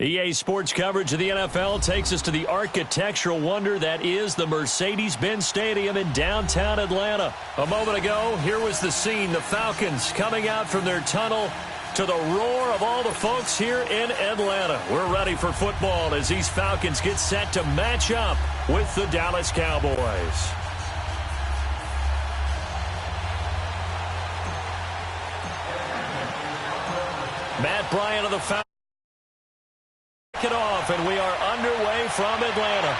EA Sports coverage of the NFL takes us to the architectural wonder that is the Mercedes-Benz Stadium in downtown Atlanta. A moment ago, here was the scene. The Falcons coming out from their tunnel to the roar of all the folks here in Atlanta. We're ready for football as these Falcons get set to match up with the Dallas Cowboys. Matt Bryant of the Falcons. It off, and we are underway from Atlanta.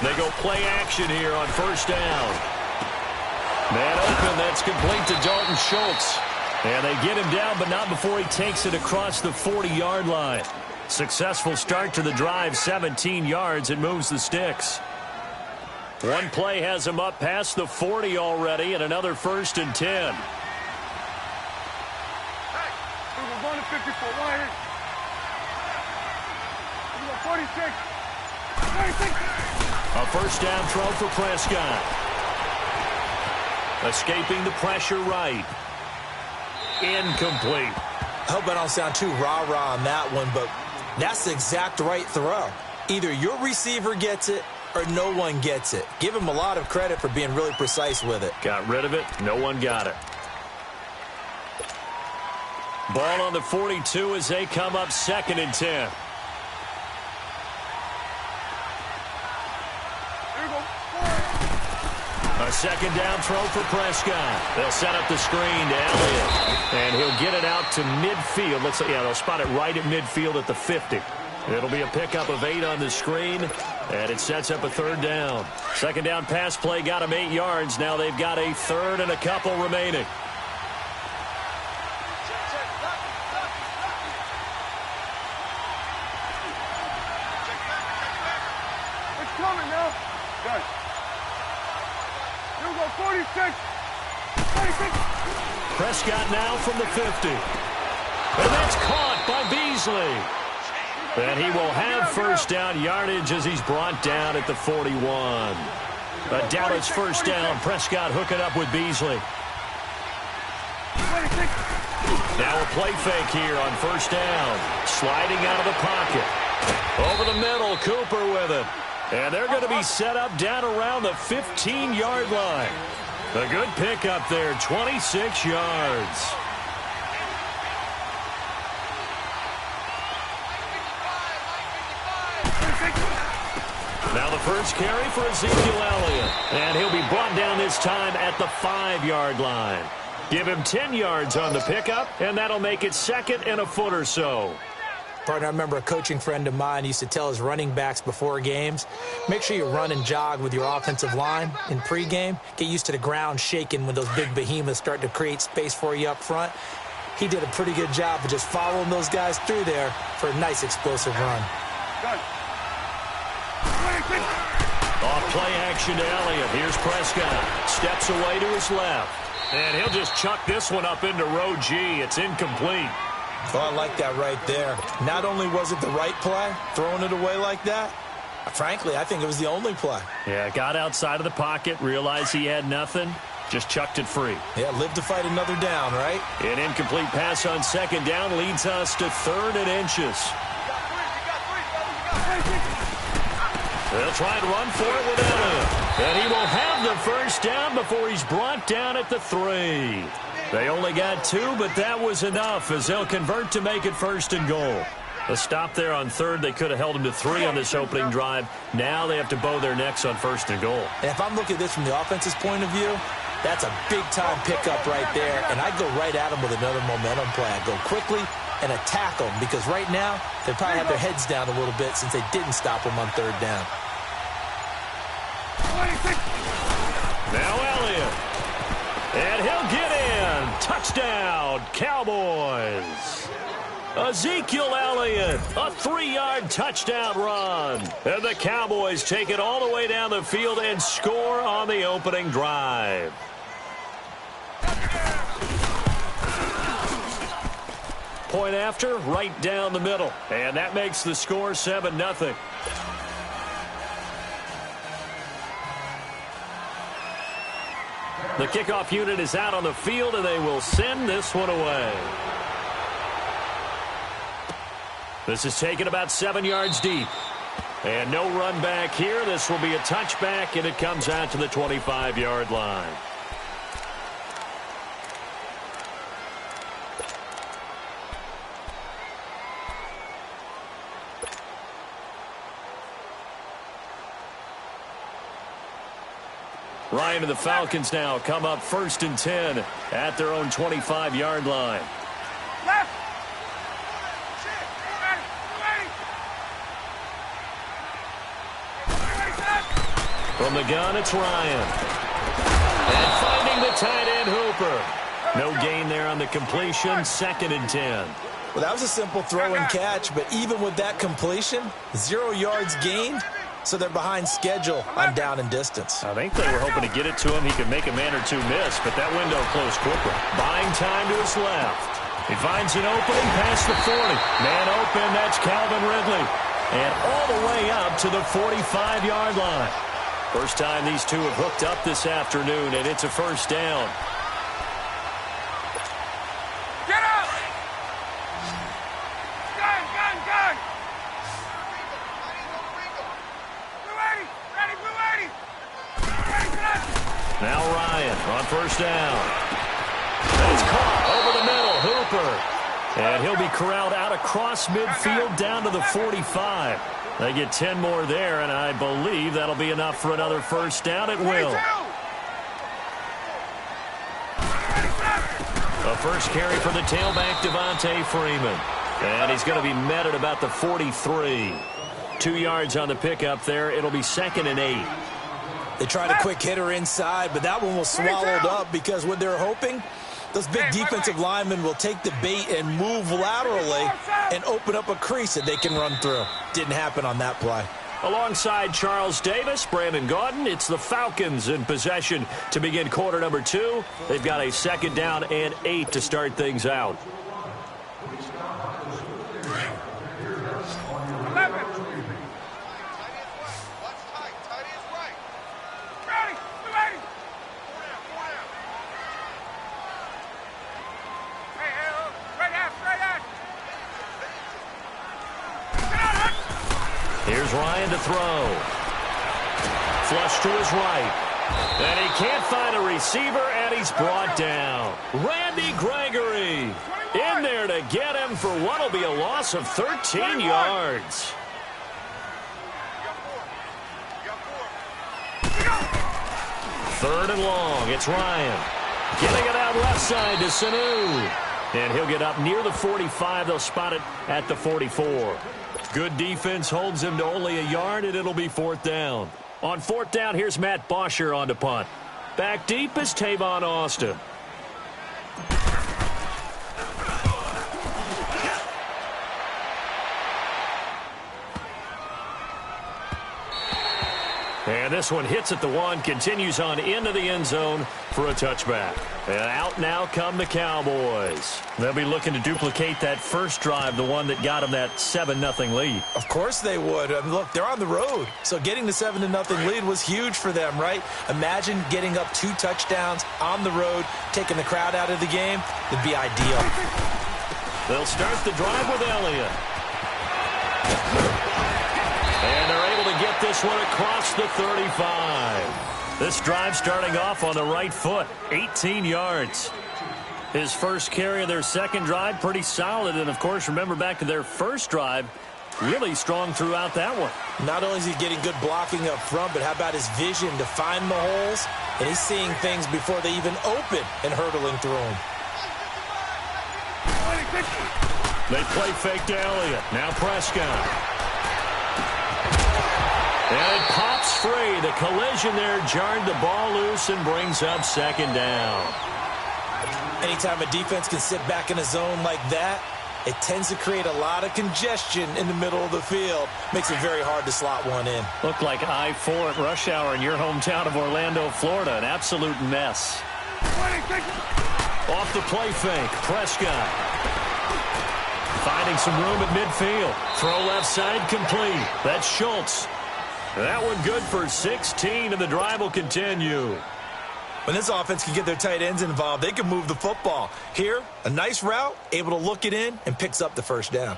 They go play action here on first down. Man open, that's complete to Dalton Schultz. And they get him down, but not before he takes it across the 40-yard line. Successful start to the drive, 17 yards, and moves the sticks. One play has him up past the 40 already, and another 1st and 10. Hey, we're going to 54. Right here. We got 46. 46. A first down throw for Prescott. Escaping the pressure right. Incomplete. I hope I don't sound too rah-rah on that one, but that's the exact right throw. Either your receiver gets it or no one gets it. Give him a lot of credit for being really precise with it. Got rid of it. No one got it. Ball on the 42 as they come up 2nd and 10. A second down throw for Prescott. They'll set up the screen to Elliott. And he'll get it out to midfield. They'll spot it right at midfield at the 50. It'll be a pickup of 8 on the screen. And it sets up a 3rd down. Second down pass play got him 8 yards. Now they've got a 3rd and a couple remaining. It's coming now. Good. 46. 46. Prescott now from the 50. And that's caught by Beasley. And he will have first down yardage as he's brought down at the 41. A Dallas first down. Prescott hooking up with Beasley. Now a play fake here on first down. Sliding out of the pocket. Over the middle, Cooper with it. And they're going to be set up down around the 15-yard line. A good pickup there, 26 yards. Now the first carry for Ezekiel Elliott. And he'll be brought down this time at the 5-yard line. Give him 10 yards on the pickup, and that'll make it 2nd and a foot or so. Partner, I remember a coaching friend of mine used to tell his running backs before games, make sure you run and jog with your offensive line in pregame. Get used to the ground shaking when those big behemoths start to create space for you up front. He did a pretty good job of just following those guys through there for a nice explosive run. Off play action to Elliott. Here's Prescott. Steps away to his left. And he'll just chuck this one up into row G. It's incomplete. Oh, I like that right there. Not only was it the right play, throwing it away like that, frankly, I think it was the only play. Yeah, got outside of the pocket, realized he had nothing, just chucked it free. Yeah, live to fight another down, right? An incomplete pass on 2nd down leads us to 3rd and inches. They'll try and run for it with Elliott. And he will have the first down before he's brought down at the 3. They only got 2, but that was enough as they'll convert to make it 1st and goal. A stop there on 3rd. They could have held him to 3 on this opening drive. Now they have to bow their necks on 1st and goal. And if I'm looking at this from the offense's point of view, that's a big-time pickup right there. And I'd go right at him with another momentum play. I'd go quickly and attack them because right now they probably have their heads down a little bit since they didn't stop them on 3rd down. Now Elliott. And he'll get in. Touchdown, Cowboys. Ezekiel Elliott, a 3-yard touchdown run. And the Cowboys take it all the way down the field and score on the opening drive. Point after, right down the middle. And that makes the score 7-0. The kickoff unit is out on the field, and they will send this one away. This is taken about 7 yards deep. And no run back here. This will be a touchback, and it comes out to the 25-yard line. Ryan and the Falcons now come up 1st and 10 at their own 25-yard line. Left. From the gun, it's Ryan. And finding the tight end, Hooper. No gain there on the completion, 2nd and 10. Well, that was a simple throw and catch, but even with that completion, 0 yards gained, so they're behind schedule on down and distance. I think they were hoping to get it to him. He could make a man or two miss, but that window closed quickly. Buying time to his left. He finds an opening past the 40. Man open, that's Calvin Ridley. And all the way up to the 45-yard line. First time these two have hooked up this afternoon, and it's a first down. Get up! Gun! Blue 80! Now Ryan on first down. And it's caught over the middle, Hooper. And he'll be corralled out across midfield down to the 45. They get 10 more there, and I believe that'll be enough for another first down. It will. A first carry for the tailback, Devontae Freeman. And he's going to be met at about the 43. 2 yards on the pickup there. It'll be 2nd and 8. They tried a quick hitter inside, but that one was swallowed up because what they're hoping, those big defensive linemen will take the bait and move laterally and open up a crease that they can run through. Didn't happen on that play. Alongside Charles Davis, Brandon Gaudin, it's the Falcons in possession to begin quarter number 2. They've got a 2nd down and 8 to start things out. Here's Ryan to throw. Flush to his right. And he can't find a receiver, and he's brought down. Randy Gregory in there to get him for what will be a loss of 13 yards. Third and long. It's Ryan. Getting it out left side to Sanu. And he'll get up near the 45. They'll spot it at the 44. Good defense holds him to only a yard, and it'll be 4th down. On 4th down, here's Matt Bosher on to punt. Back deep is Tavon Austin. And this one hits at the 1, continues on into the end zone for a touchback. And out now come the Cowboys. They'll be looking to duplicate that first drive, the one that got them that 7-0 lead. Of course they would. I mean, look, they're on the road. So getting the 7-0 lead was huge for them, right? Imagine getting up 2 touchdowns on the road, taking the crowd out of the game. It'd be ideal. They'll start the drive with Elliott. And they're able to get this one across the 35. This drive starting off on the right foot, 18 yards. His first carry of their second drive, pretty solid. And, of course, remember back to their first drive, really strong throughout that one. Not only is he getting good blocking up front, but how about his vision to find the holes? And he's seeing things before they even open and hurdling through them. They play fake to Elliott. Now Prescott. And it pops free. The collision there jarred the ball loose and brings up 2nd down. Anytime a defense can sit back in a zone like that, It tends to create a lot of congestion in the middle of the field. Makes it very hard to slot one in. Looked like I-4 at rush hour in your hometown of Orlando, Florida. An absolute mess. Off the play fake, Prescott. Finding some room at midfield. Throw left side complete. That's Schultz. That one good for 16, and the drive will continue. When this offense can get their tight ends involved, they can move the football. Here, a nice route, able to look it in, and picks up the first down.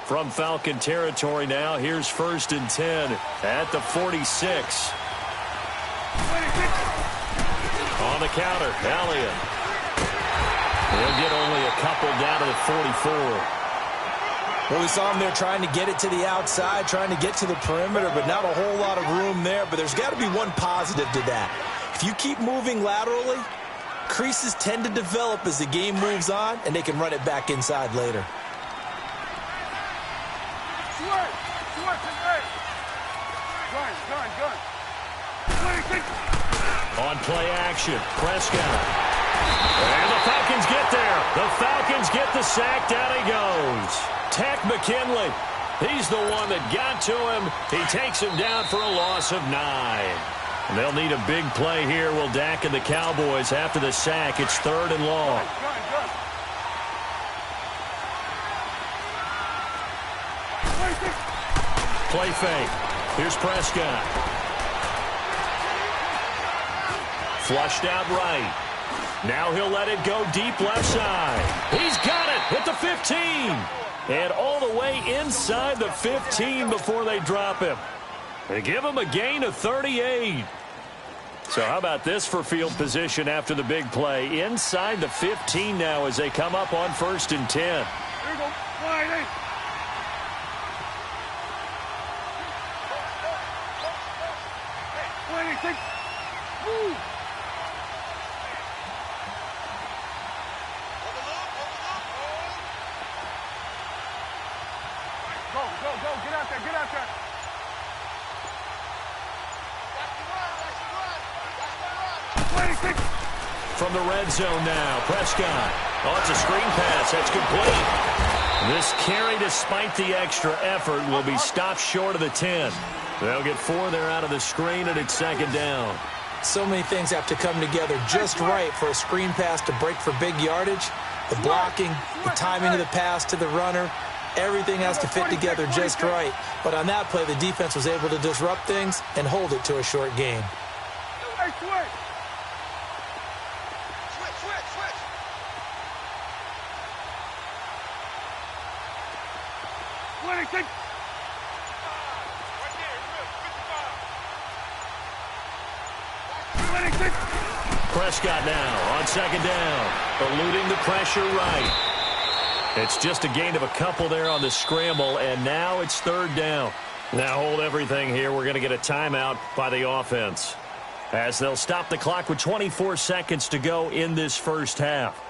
From Falcon territory now, here's 1st and 10 at the 46. On the counter, Elliott. He'll get only a couple down to the 44. Well, we saw him there trying to get it to the outside, trying to get to the perimeter, but not a whole lot of room there. But there's got to be one positive to that. If you keep moving laterally, creases tend to develop as the game moves on, and they can run it back inside later. On play action, Prescott. And the Falcons get there. The Falcons get the sack. Down he goes. Tech McKinley. He's the one that got to him. He takes him down for a loss of 9. And they'll need a big play here. Will Dak and the Cowboys after the sack. It's 3rd and long. Play fake. Here's Prescott. Flushed out right. Now he'll let it go deep left side. He's got it at the 15. And all the way inside the 15 before they drop him. They give him a gain of 38. So how about this for field position after the big play? Inside the 15 now as they come up on 1st and 10. Here we go. Slide in. Move. Go. Get out there. From the red zone now, Prescott. Oh, it's a screen pass. That's complete. This carry, despite the extra effort, will be stopped short of the 10. They'll get 4 there out of the screen, and it's 2nd down. So many things have to come together just right for a screen pass to break for big yardage. The blocking, the timing of the pass to the runner, everything has to fit together just right. But on that play, the defense was able to disrupt things and hold it to a short gain. Prescott now on 2nd down, eluding the pressure right. It's just a gain of a couple there on the scramble, and now it's 3rd down. Now hold everything here. We're going to get a timeout by the offense as they'll stop the clock with 24 seconds to go in this first half.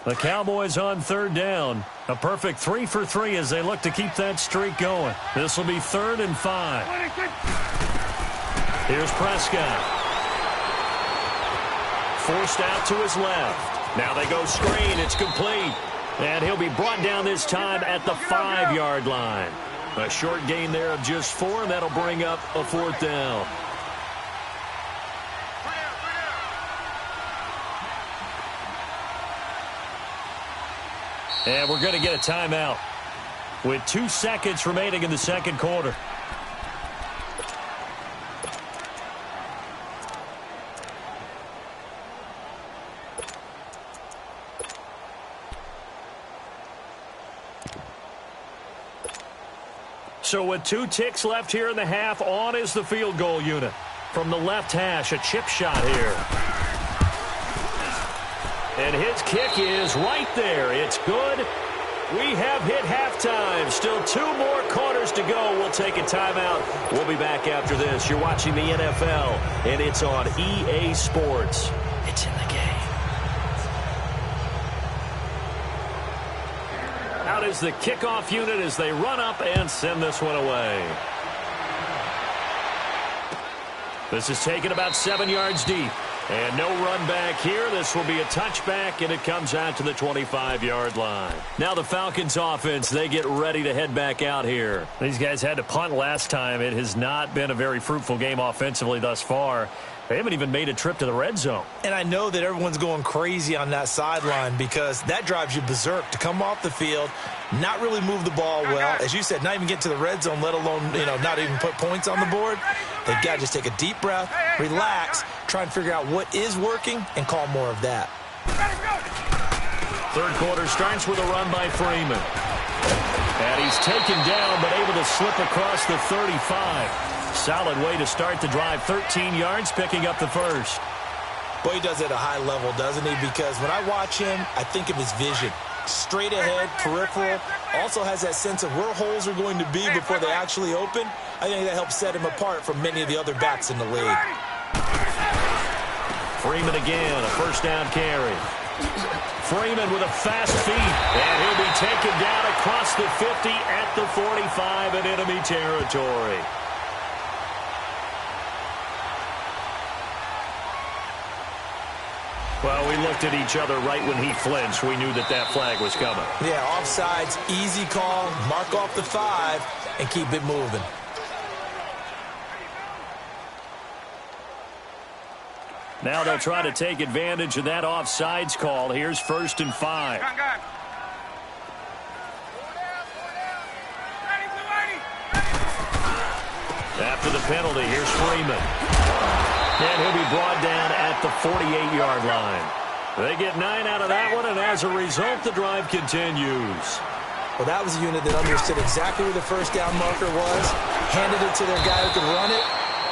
The Cowboys on 3rd down. A perfect 3 for 3 as they look to keep that streak going. This will be 3rd and 5. Here's Prescott. Forced out to his left. Now they go screen. It's complete. And he'll be brought down this time at the 5-yard line. A short gain there of just 4, and that'll bring up a 4th down. And we're going to get a timeout with 2 seconds remaining in the second quarter. So with 2 ticks left here in the half, on is the field goal unit. From the left hash, a chip shot here. And his kick is right there. It's good. We have hit halftime. Still 2 more quarters to go. We'll take a timeout. We'll be back after this. You're watching the NFL, and it's on EA Sports. It's in the game. Out is the kickoff unit as they run up and send this one away. This is taken about 7 yards deep. And no run back here. This will be a touchback, and it comes out to the 25-yard line. Now the Falcons offense, they get ready to head back out here. These guys had to punt last time. It has not been a very fruitful game offensively thus far. They haven't even made a trip to the red zone. And I know that everyone's going crazy on that sideline because that drives you berserk to come off the field, not really move the ball well. As you said, not even get to the red zone, let alone, not even put points on the board. They've got to just take a deep breath, relax, try and figure out what is working, and call more of that. Third quarter starts with a run by Freeman. And he's taken down, but able to slip across the 35. Solid way to start the drive. 13 yards, picking up the first. Boy, he does it at a high level, doesn't he? Because when I watch him, I think of his vision. Straight ahead, peripheral. Also has that sense of where holes are going to be before they actually open. I think that helps set him apart from many of the other backs in the league. Freeman again, a first down carry. Freeman with a fast feet, and he'll be taken down across the 50 at the 45 in enemy territory. Well, we looked at each other right when he flinched. We knew that that flag was coming. Yeah, offsides, easy call, mark off the 5, and keep it moving. Now they'll try to take advantage of that offsides call. Here's 1st and 5. After the penalty, here's Freeman. And he'll be brought down at the 48-yard line. They get 9 out of that one, and as a result, the drive continues. Well, that was a unit that understood exactly where the first down marker was, handed it to their guy who could run it,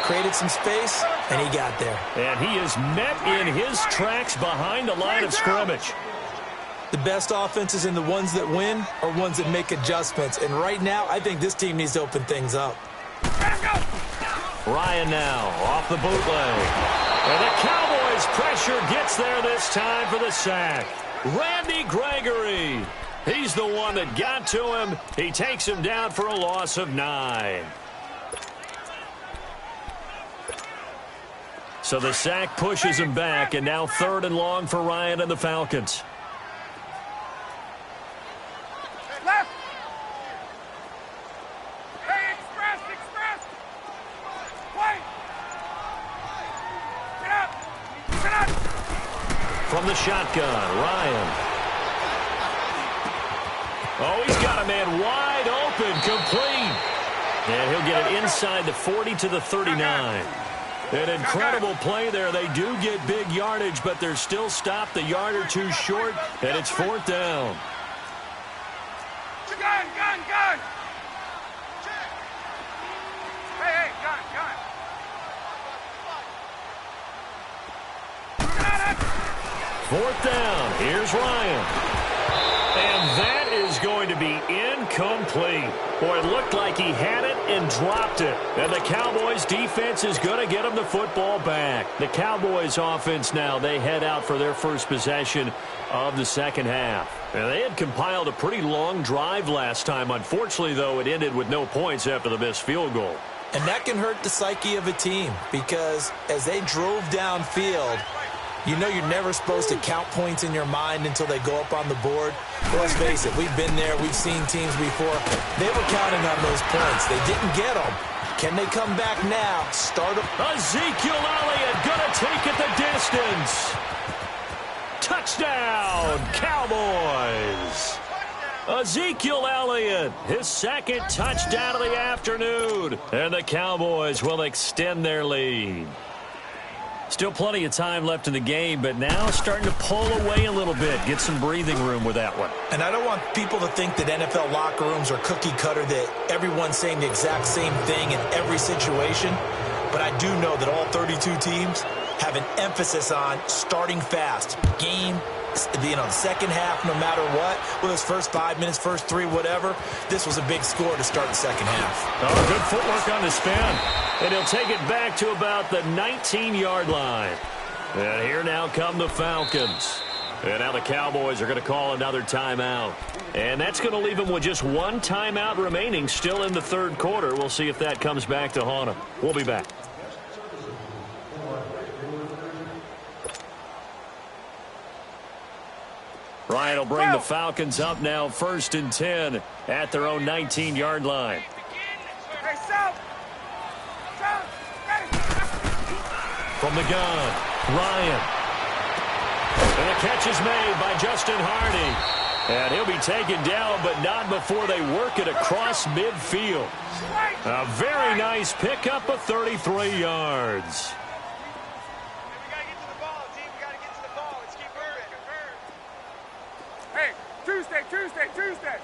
created some space, and he got there. And he is met in his tracks behind the line of scrimmage. The best offenses and the ones that win are ones that make adjustments. And right now, I think this team needs to open things up. Ryan now off the bootleg. And the Cowboys pressure gets there this time for the sack. Randy Gregory. He's the one that got to him. He takes him down for a loss of 9. So the sack pushes him back, and now 3rd and long for Ryan and the Falcons. Left. Hey, express. Wait. Get up. From the shotgun, Ryan. Oh, he's got a man wide open, complete. And he'll get it inside the 40 to the 39. An incredible play there. They do get big yardage, but they're still stopped a yard or two short, and it's 4th down. Gun. Hey, gun. 4th down. Here's Ryan. And that is going to be incomplete. Boy, it looked like he had it and dropped it. And the Cowboys defense is going to get him the football back. The Cowboys offense now, they head out for their first possession of the second half. And they had compiled a pretty long drive last time. Unfortunately, though, it ended with no points after the missed field goal. And that can hurt the psyche of a team because as they drove downfield, you know you're never supposed to count points in your mind until they go up on the board. But let's face it, we've been there. We've seen teams before. They were counting on those points. They didn't get them. Can they come back now? Start them. Ezekiel Elliott going to take it the distance. Touchdown, Cowboys. Ezekiel Elliott, his second touchdown of the afternoon. And the Cowboys will extend their lead. Still plenty of time left in the game, but now starting to pull away a little bit. Get some breathing room with that one. And I don't want people to think that NFL locker rooms are cookie cutter, that everyone's saying the exact same thing in every situation. But I do know that all 32 teams have an emphasis on starting fast. Game, the second half, no matter what. Well, those first 5 minutes, first 3, whatever. This was a big score to start the second half. Oh, good footwork on the spin. And he'll take it back to about the 19-yard line. And here now come the Falcons. And now the Cowboys are going to call another timeout. And that's going to leave them with just one timeout remaining still in the third quarter. We'll see if that comes back to haunt them. We'll be back. That'll bring the Falcons up now 1st and 10 at their own 19-yard line. Hey, South! South! From the gun, Ryan. And the catch is made by Justin Hardy. And he'll be taken down, but not before they work it across midfield. A very nice pickup of 33 yards. Tuesday.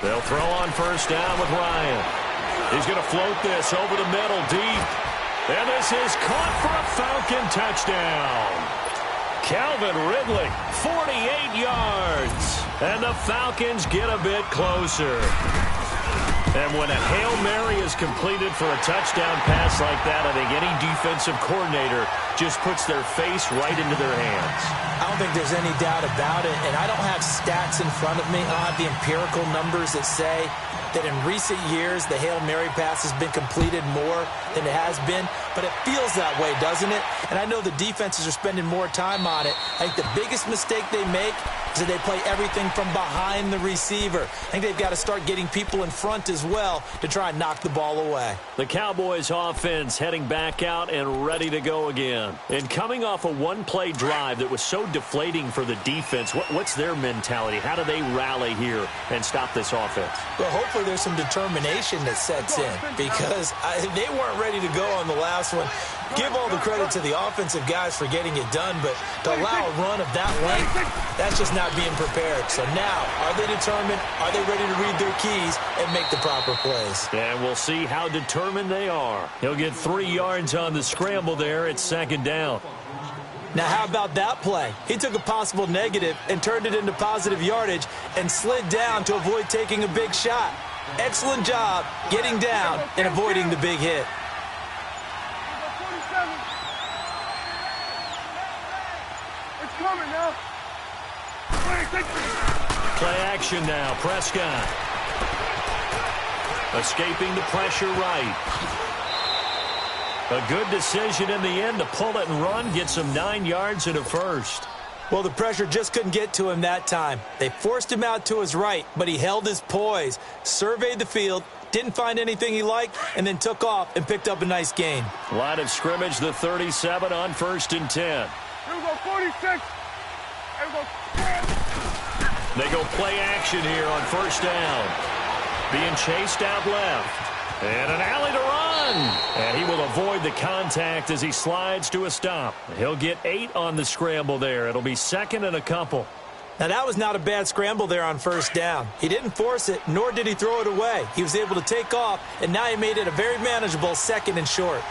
They'll throw on 1st down with Ryan. He's going to float this over the middle deep. And this is caught for a Falcon touchdown. Calvin Ridley, 48 yards. And the Falcons get a bit closer. And when a Hail Mary is completed for a touchdown pass like that, I think any defensive coordinator just puts their face right into their hands. I don't think there's any doubt about it, and I don't have stats in front of me. I don't have the empirical numbers that say that in recent years the Hail Mary pass has been completed more than it has been, but it feels that way, doesn't it? And I know the defenses are spending more time on it. I think the biggest mistake they make is that they play everything from behind the receiver. I think they've got to start getting people in front as well to try and knock the ball away. The Cowboys offense heading back out and ready to go again. And coming off a one-play drive that was so deflating for the defense, what's their mentality? How do they rally here and stop this offense? Well, hopefully there's some determination that sets in because they weren't ready to go on the last one. Give all the credit to the offensive guys for getting it done, but to allow a run of that length, that's just not being prepared. So now, are they determined? Are they ready to read their keys and make the proper plays? And we'll see how determined they are. He'll get 3 yards on the scramble there at 2nd down. Now, how about that play? He took a possible negative and turned it into positive yardage and slid down to avoid taking a big shot. Excellent job getting down and avoiding the big hit. It's coming now. Play action now. Prescott. Escaping the pressure right. A good decision in the end to pull it and run. Gets him 9 yards and a first. Well, the pressure just couldn't get to him that time. They forced him out to his right, but he held his poise, surveyed the field, didn't find anything he liked, and then took off and picked up a nice gain. Line of scrimmage, the 37 on 1st and 10. Here we go, 46. Here we go. They go play action here on 1st down. Being chased out left. And an alley to run. And he will avoid the contact as he slides to a stop. He'll get 8 on the scramble there. It'll be 2nd and a couple. Now, that was not a bad scramble there on 1st down. He didn't force it, nor did he throw it away. He was able to take off, and now he made it a very manageable 2nd and short.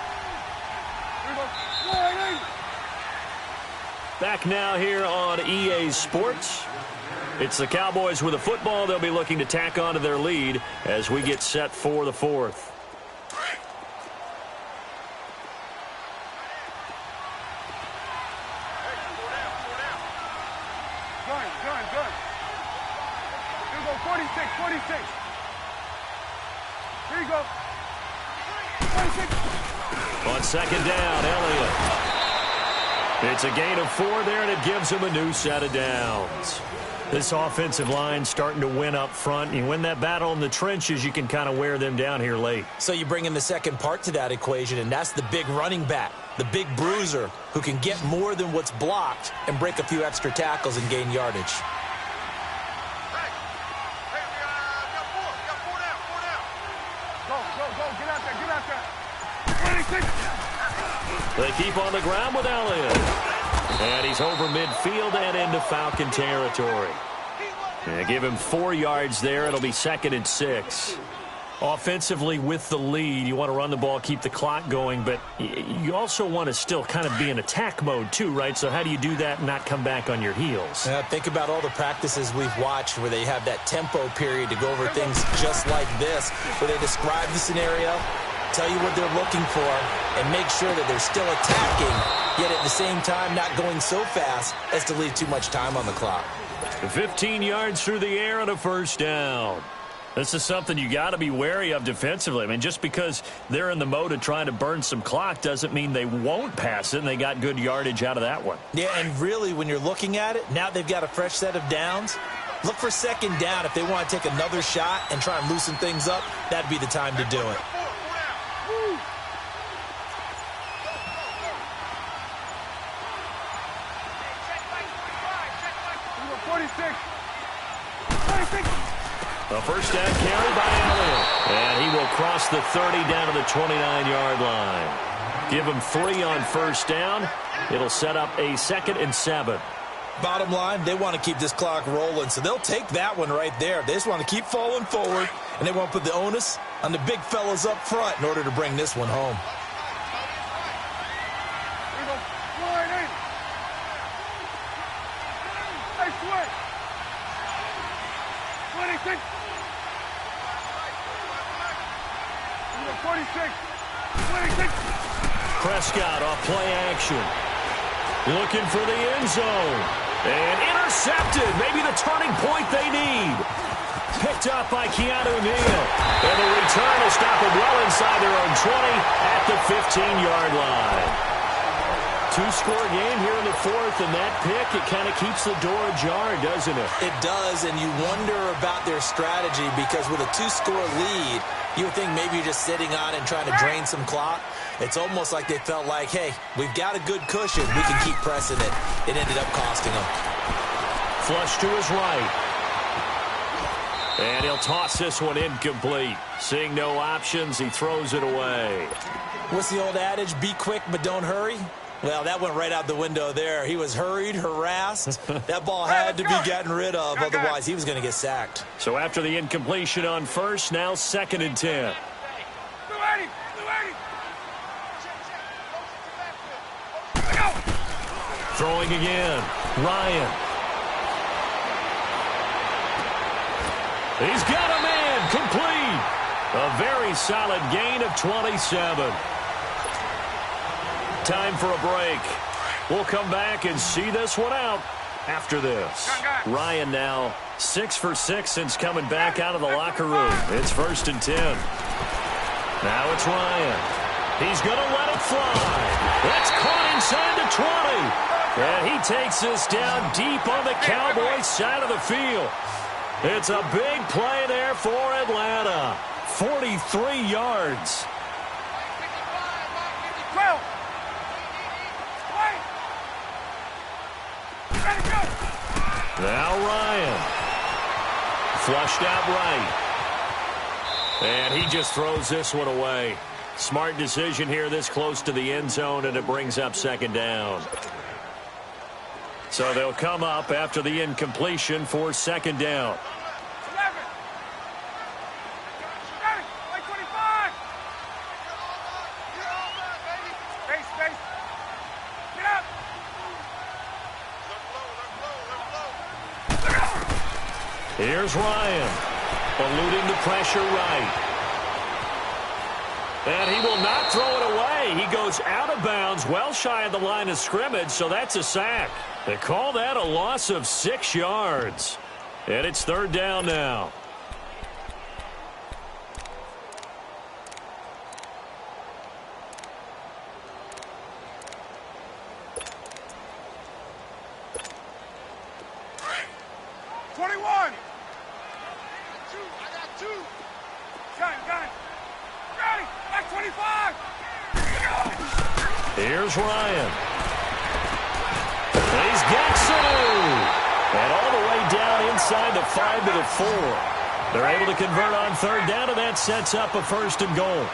Back now here on EA Sports. It's the Cowboys with a football. They'll be looking to tack on to their lead as we get set for the 4th. Good. Here we go, 46. Here you go. 46. On 2nd down, Elliott. It's a gain of 4 there, and it gives him a new set of downs. This offensive line starting to win up front. You win that battle in the trenches, you can kind of wear them down here late. So you bring in the second part to that equation, and that's the big running back, the big bruiser who can get more than what's blocked and break a few extra tackles and gain yardage. Get out there. 26. They keep on the ground with Elliott. And he's over midfield and into Falcon territory. And give him 4 yards there. It'll be 2nd and 6. Offensively with the lead, you want to run the ball, keep the clock going, but you also want to still kind of be in attack mode too, right? So how do you do that and not come back on your heels? Think about all the practices we've watched where they have that tempo period to go over things just like this, where they describe the scenario, tell you what they're looking for, and make sure that they're still attacking, yet at the same time not going so fast as to leave too much time on the clock. 15 yards through the air and a 1st down. This is something you got to be wary of defensively. I mean, just because they're in the mode of trying to burn some clock doesn't mean they won't pass it, and they got good yardage out of that one. Yeah, and really, when you're looking at it, now they've got a fresh set of downs. Look for second down. If they want to take another shot and try and loosen things up, that'd be the time to do it. A first down carry by Elliott. And he will cross the 30 down to the 29-yard line. Give him 3 on first down. It'll set up a 2nd and 7. Bottom line, they want to keep this clock rolling, so they'll take that one right there. They just want to keep falling forward, and they want to put the onus on the big fellas up front in order to bring this one home. Prescott off play action. Looking for the end zone. And intercepted. Maybe the turning point they need. Picked up by Keanu Neal. And the return will stop them well inside their own 20 at the 15-yard line. 2-score game here in the 4th, and that pick, it kind of keeps the door ajar, doesn't it? It does, and you wonder about their strategy because with a 2-score lead, you would think maybe you're just sitting on it and trying to drain some clock. It's almost like they felt like, hey, we've got a good cushion. We can keep pressing it. It ended up costing them. Flush to his right. And he'll toss this one incomplete. Seeing no options, he throws it away. What's the old adage? Be quick, but don't hurry. Well, that went right out the window there. He was hurried, harassed. That ball had to be gotten rid of, otherwise he was going to get sacked. So after the incompletion on first, now 2nd and 10. Throwing again. Ryan. He's got a man complete. A very solid gain of 27. Time for a break. We'll come back and see this one out after this. Ryan now 6 for 6 since coming back out of the locker room. It's 1st and 10. Now it's Ryan. He's going to let it fly. That's caught inside the 20. And he takes this down deep on the Cowboys side of the field. It's a big play there for Atlanta. 43 yards. Now Ryan. Flushed out right. And he just throws this one away. Smart decision here this close to the end zone, and it brings up 2nd down. So they'll come up after the incompletion for 2nd down. Here's Ryan, eluding the pressure right. And he will not throw it away. He goes out of bounds, well shy of the line of scrimmage, so that's a sack. They call that a loss of 6 yards. And it's 3rd down now. Here's Ryan. He's got Sanu. And all the way down inside the 5 to the 4. They're able to convert on 3rd down, and that sets up a 1st and goal.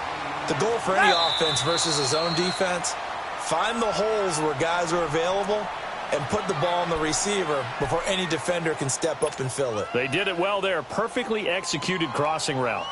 The goal for any offense versus a zone defense, find the holes where guys are available and put the ball on the receiver before any defender can step up and fill it. They did it well there. Perfectly executed crossing route.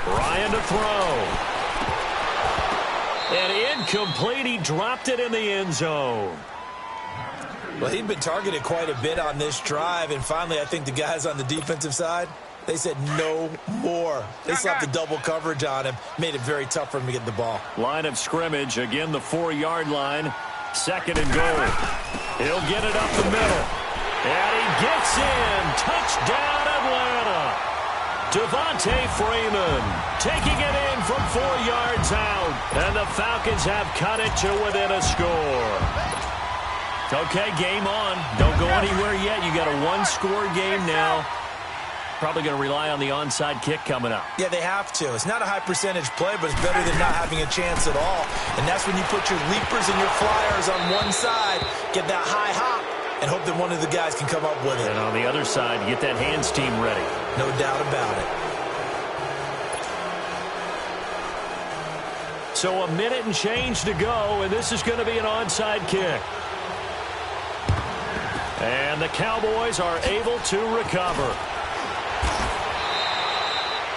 Ryan to throw. And incomplete. He dropped it in the end zone. Well, he'd been targeted quite a bit on this drive, and finally I think the guys on the defensive side, they said no more. They slapped the double coverage on him, made it very tough for him to get the ball. Line of scrimmage, again the 4-yard line. 2nd and goal. He'll get it up the middle. And he gets in. Touchdown, Atlanta. Devontae Freeman taking it in from 4 yards out. And the Falcons have cut it to within a score. Okay, game on. Don't go anywhere yet. You got a 1-score game now. Probably going to rely on the onside kick coming up. Yeah, they have to. It's not a high percentage play, but it's better than not having a chance at all. And that's when you put your leapers and your flyers on one side, get that high hop, and hope that one of the guys can come up with it. And on the other side, you get that hands team ready. No doubt about it. So a minute and change to go, and this is going to be an onside kick. And the Cowboys are able to recover.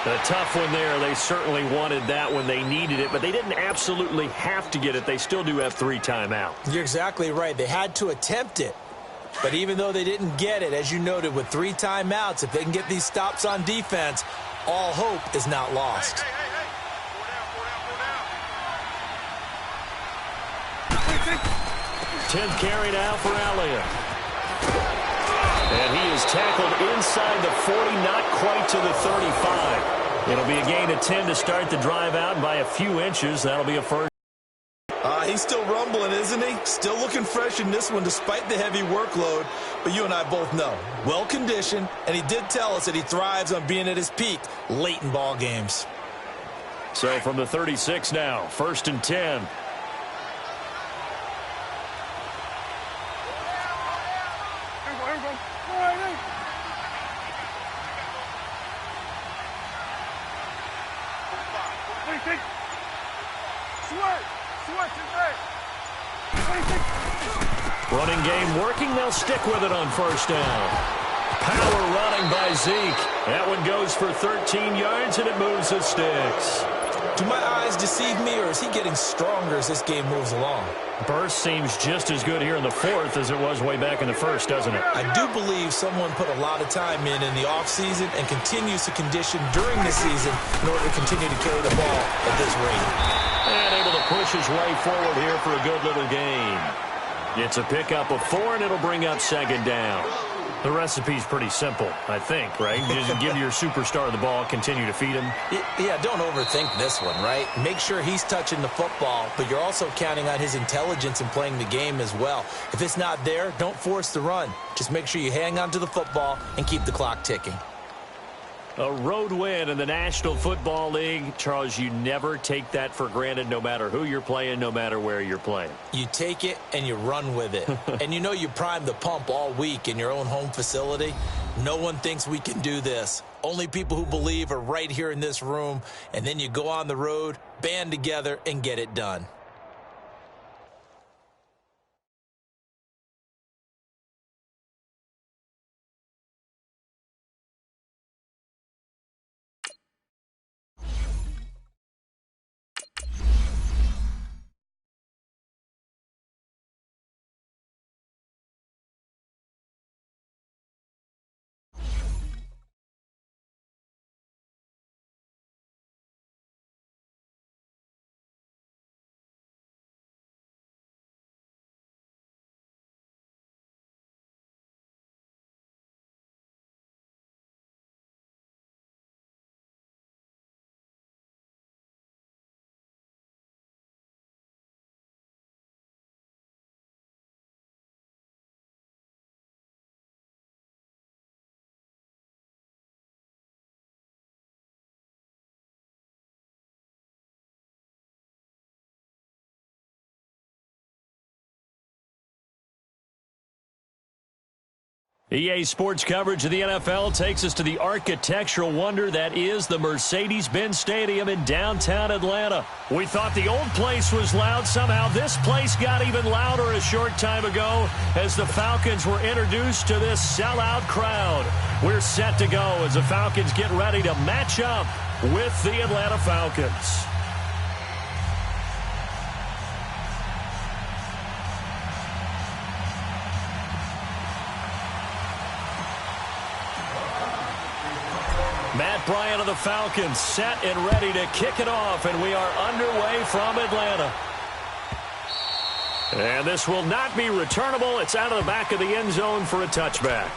A tough one there. They certainly wanted that when they needed it, but they didn't absolutely have to get it. They still do have 3 timeouts. You're exactly right. They had to attempt it. But even though they didn't get it, as you noted, with 3 timeouts, if they can get these stops on defense, all hope is not lost. Hey. 10th carry now for Elliott. And he is tackled inside the 40, not quite to the 35. It'll be a gain of 10 to start the drive out, and by a few inches, that'll be a first. He's still rumbling, isn't he? Still looking fresh in this one despite the heavy workload. But you and I both know, well-conditioned, and he did tell us that he thrives on being at his peak late in ball games. So from the 36 now, 1st and 10. Here we go. All right. Running game working. They'll stick with it on 1st down. Power running by Zeke. That one goes for 13 yards, and it moves the sticks. Do my eyes deceive me, or is he getting stronger as this game moves along? Burst seems just as good here in the 4th as it was way back in the 1st, doesn't it? I do believe someone put a lot of time in the offseason and continues to condition during the season in order to continue to carry the ball at this rate. And able to push his way forward here for a good little gain. It's a pickup of 4, and it'll bring up 2nd down. The recipe's pretty simple, I think, right? Just give your superstar the ball, continue to feed him. Yeah, don't overthink this one, right? Make sure he's touching the football, but you're also counting on his intelligence in playing the game as well. If it's not there, don't force the run. Just make sure you hang on to the football and keep the clock ticking. A road win in the National Football League. Charles, you never take that for granted, no matter who you're playing, no matter where you're playing. You take it and you run with it. And you know you primed the pump all week in your own home facility. No one thinks we can do this. Only people who believe are right here in this room. And then you go on the road, band together, and get it done. EA Sports coverage of the NFL takes us to the architectural wonder that is the Mercedes-Benz Stadium in downtown Atlanta. We thought the old place was loud. Somehow this place got even louder a short time ago as the Falcons were introduced to this sellout crowd. We're set to go as the Falcons get ready to match up with the Atlanta Falcons. Bryant of the Falcons set and ready to kick it off, and we are underway from Atlanta. And this will not be returnable. It's out of the back of the end zone for a touchback.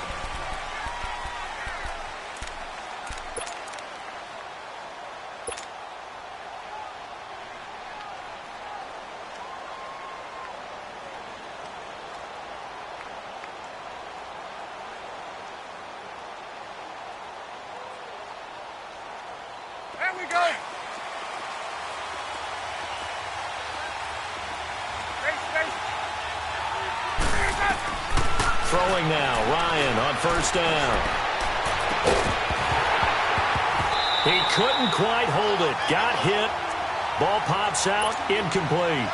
There we go. Throwing now, Ryan on first down. He couldn't quite hold it. Got hit. Ball pops out, incomplete.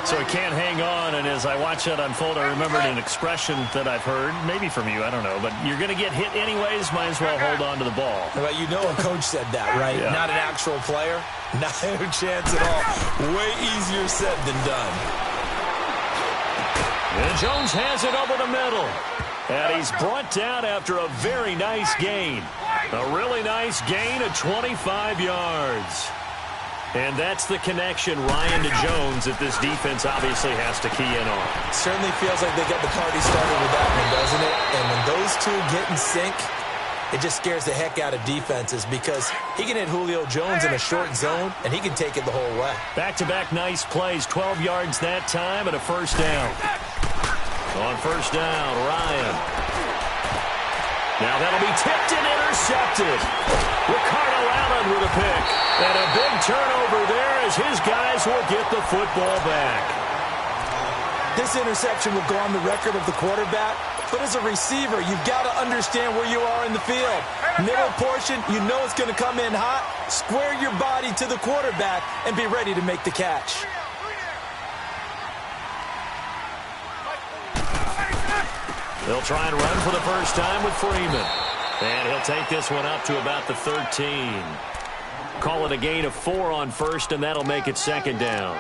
So he can't hang on, and as I watch that unfold, I remembered an expression that I've heard, maybe from you, I don't know, but you're going to get hit anyways, might as well hold on to the ball. Well, you know a coach said that, right? Yeah. Not an actual player. Not a chance at all. Way easier said than done. And Jones has it over the middle. And he's brought down after a very nice gain. A really nice gain of 25 yards. And that's the connection, Ryan to Jones, that this defense obviously has to key in on. Certainly feels like they got the party started with that one, doesn't it? And when those two get in sync, it just scares the heck out of defenses because he can hit Julio Jones in a short zone, and he can take it the whole way. Back-to-back nice plays, 12 yards that time, and a first down. On first down, Ryan. Now that'll be tipped and intercepted. Ricardo Allen with a pick. And a big turnover there as his guys will get the football back. This interception will go on the record of the quarterback, but as a receiver, you've got to understand where you are in the field. Middle portion, you know it's going to come in hot. Square your body to the quarterback and be ready to make the catch. They'll try and run for the first time with Freeman. And he'll take this one up to about the 13. Call it a gain of 4 on first, and that'll make it second down.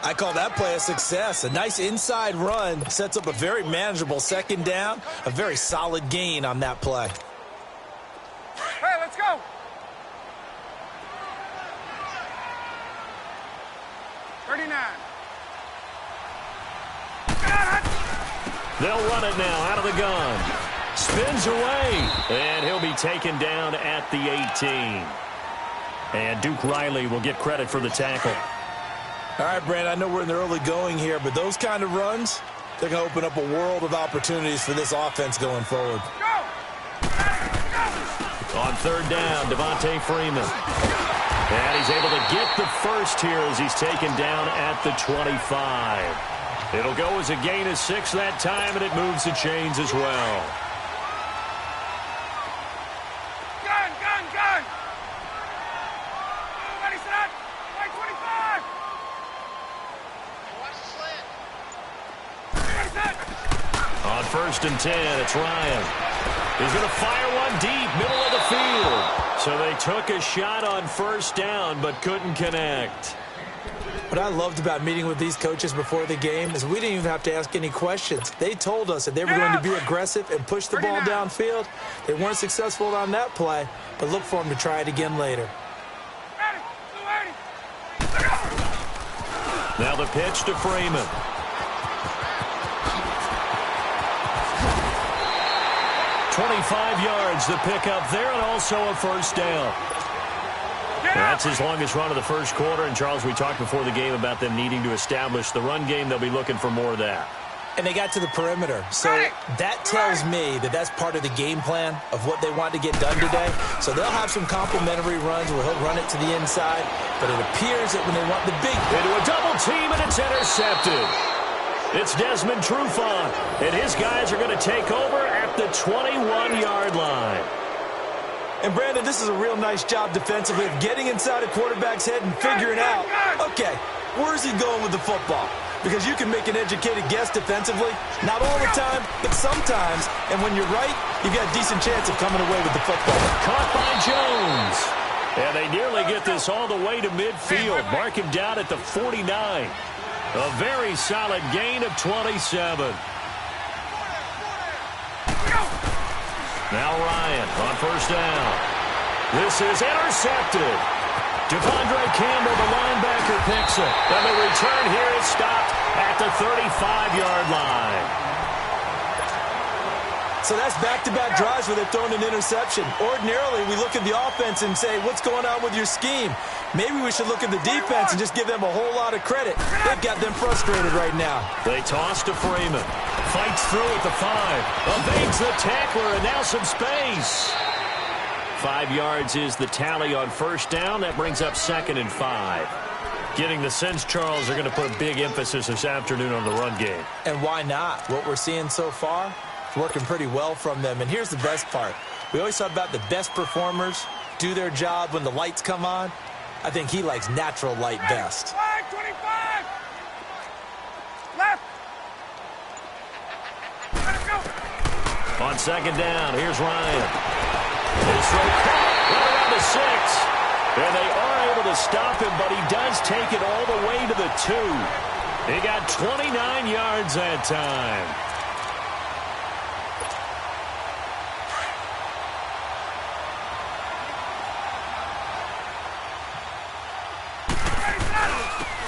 I call that play a success. A nice inside run sets up a very manageable second down. A very solid gain on that play. Hey, let's go. They'll run it now out of the gun. Spins away, and he'll be taken down at the 18. And Duke Riley will get credit for the tackle. All right, Brand, I know we're in the early going here, but those kind of runs, they're going to open up a world of opportunities for this offense going forward. On third down, Devontae Freeman. And he's able to get the first here as he's taken down at the 25. It'll go as a gain of 6 that time, and it moves the chains as well. Gun! Ready, set! Right 25! Watch the slant. Ready, set! On first and 10, it's Ryan. He's going to fire one deep, middle of the field. So they took a shot on first down, but couldn't connect. What I loved about meeting with these coaches before the game is we didn't even have to ask any questions. They told us that they were going to be aggressive and push the ball downfield. They weren't successful on that play, but look for them to try it again later. Now the pitch to Freeman. "25 yards the pickup there, and also a first down." That's his longest run of the first quarter. And, Charles, we talked before the game about them needing to establish the run game. They'll be looking for more of that. And they got to the perimeter. So that tells me that that's part of the game plan of what they want to get done today. So they'll have some complementary runs where he'll run it to the inside. But it appears that when they want the big into a double team, and it's intercepted. It's Desmond Trufant, and his guys are going to take over at the 21-yard line. And, Brandon, this is a real nice job defensively of getting inside a quarterback's head and figuring out, okay, where's he going with the football? Because you can make an educated guess defensively, not all the time, but sometimes. And when you're right, you've got a decent chance of coming away with the football. Caught by Jones. And they nearly get this all the way to midfield. Mark him down at the 49. A very solid gain of 27. Now Ryan on first down. This is intercepted. Devondre Campbell, the linebacker, picks it. And the return here is stopped at the 35-yard line. So that's back-to-back drives where they've thrown an interception. Ordinarily, we look at the offense and say, what's going on with your scheme? Maybe we should look at the defense and just give them a whole lot of credit. They've got them frustrated right now. They toss to Freeman. Fights through at the 5. Evades the tackler, and now some space. 5 yards is the tally on first down. That brings up 2nd and 5. Getting the sense, Charles, are going to put a big emphasis this afternoon on the run game. And why not? What we're seeing so far, it's working pretty well from them. And here's the best part. We always talk about the best performers do their job when the lights come on. I think he likes natural light best. 25! Left! Let it go! On 2nd down, here's Ryan. This throw caught right around the 6. And they are able to stop him, but he does take it all the way to the 2. He got 29 yards that time.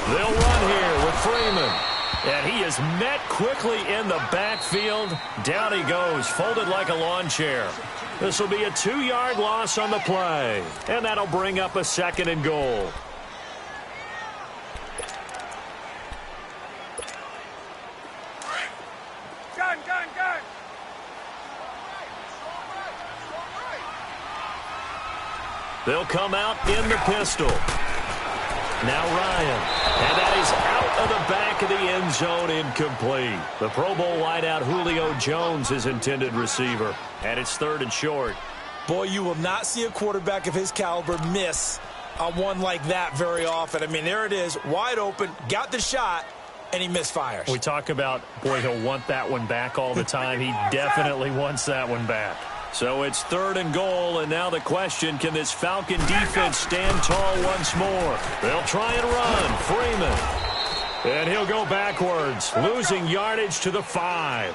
They'll run here with Freeman. And he is met quickly in the backfield. Down he goes, folded like a lawn chair. This will be a 2-yard loss on the play. And that'll bring up a 2nd and goal. Gun! They'll come out in the pistol. Now Ryan. And that is out of the back of the end zone, incomplete. The Pro Bowl wideout Julio Jones is intended receiver. And it's 3rd and short. Boy, you will not see a quarterback of his caliber miss on one like that very often. I mean, there it is, wide open, got the shot, and he misfires. We talk about, boy, he'll want that one back all the time. He definitely wants that one back. So it's 3rd and goal, and now the question, can this Falcon defense stand tall once more? They'll try and run. Freeman. And he'll go backwards, losing yardage to the 5.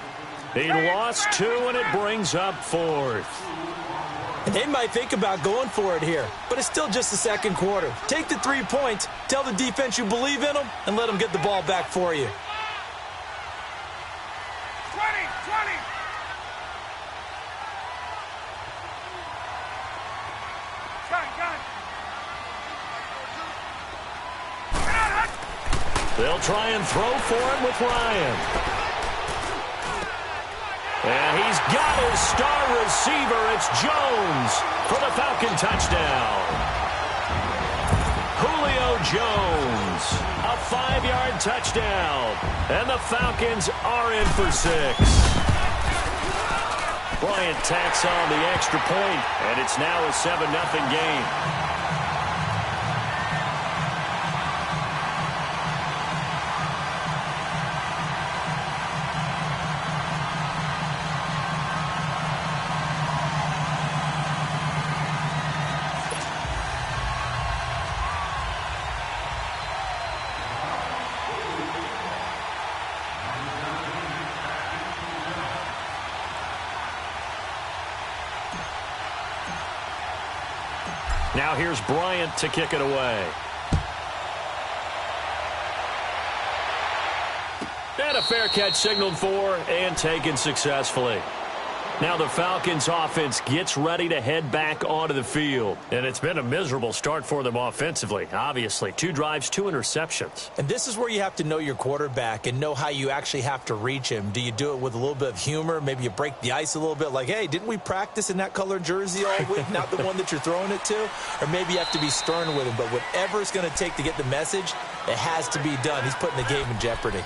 He lost 2, and it brings up 4th. And they might think about going for it here, but it's still just the 2nd quarter. Take the 3 points, tell the defense you believe in them, and let them get the ball back for you. 20! Gun! They'll try and throw for him with Ryan. And he's got his star receiver. It's Jones for the Falcon touchdown. Julio Jones, a 5-yard touchdown. And the Falcons are in for 6. Bryant tacks on the extra point, and it's now a 7-0 game. Now here's Bryant to kick it away. And a fair catch signaled for and taken successfully. Now the Falcons offense gets ready to head back onto the field. And it's been a miserable start for them offensively, obviously. 2 drives, 2 interceptions. And this is where you have to know your quarterback and know how you actually have to reach him. Do you do it with a little bit of humor? Maybe you break the ice a little bit like, hey, didn't we practice in that colored jersey all week? Not the one that you're throwing it to? Or maybe you have to be stern with him. But whatever it's going to take to get the message, it has to be done. He's putting the game in jeopardy.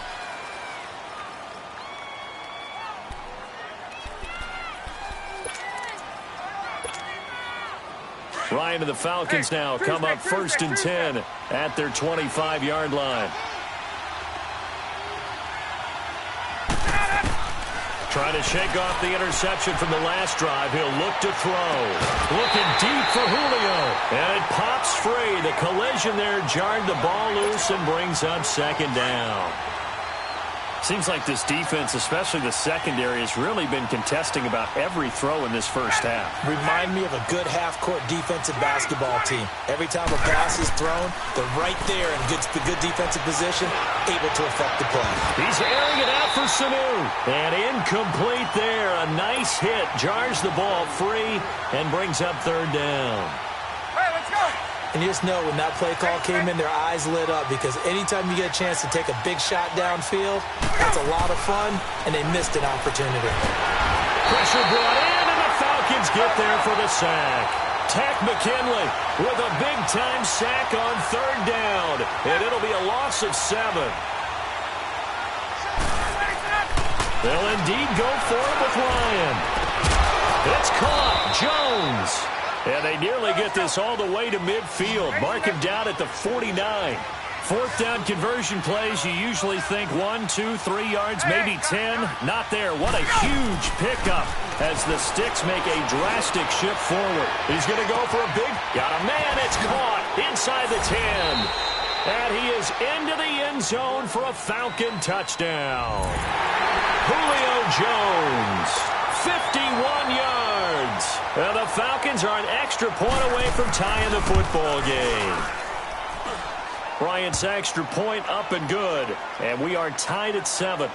Ryan and the Falcons now come up 1st and 10 at their 25-yard line. Trying to shake off the interception from the last drive. He'll look to throw. Looking deep for Julio. And it pops free. The collision there jarred the ball loose and brings up 2nd down. Seems like this defense, especially the secondary, has really been contesting about every throw in this first half. Remind me of a good half-court defensive basketball team. Every time a pass is thrown, they're right there in good defensive position, able to affect the play. He's airing it out for Sanu. And incomplete there. A nice hit. Jars the ball free and brings up third down. Hey, let's go. And you just know when that play call came in, their eyes lit up because anytime you get a chance to take a big shot downfield, that's a lot of fun, and they missed an opportunity. Pressure brought in, and the Falcons get there for the sack. Tack McKinley with a big-time sack on third down, and it'll be a loss of 7. They'll indeed go for it with Ryan. It's caught. Jones. And they nearly get this all the way to midfield. Mark him down at the 49. Fourth down conversion plays, you usually think 1, 2, 3 yards, maybe 10. Not there. What a huge pickup as the Sticks make a drastic shift forward. He's going to go for a big... Got a man. It's caught inside the 10. And he is into the end zone for a Falcon touchdown. Julio Jones, 51 yards. And the Falcons are an extra point away from tying the football game. Bryant's extra point up and good. And we are tied at 7.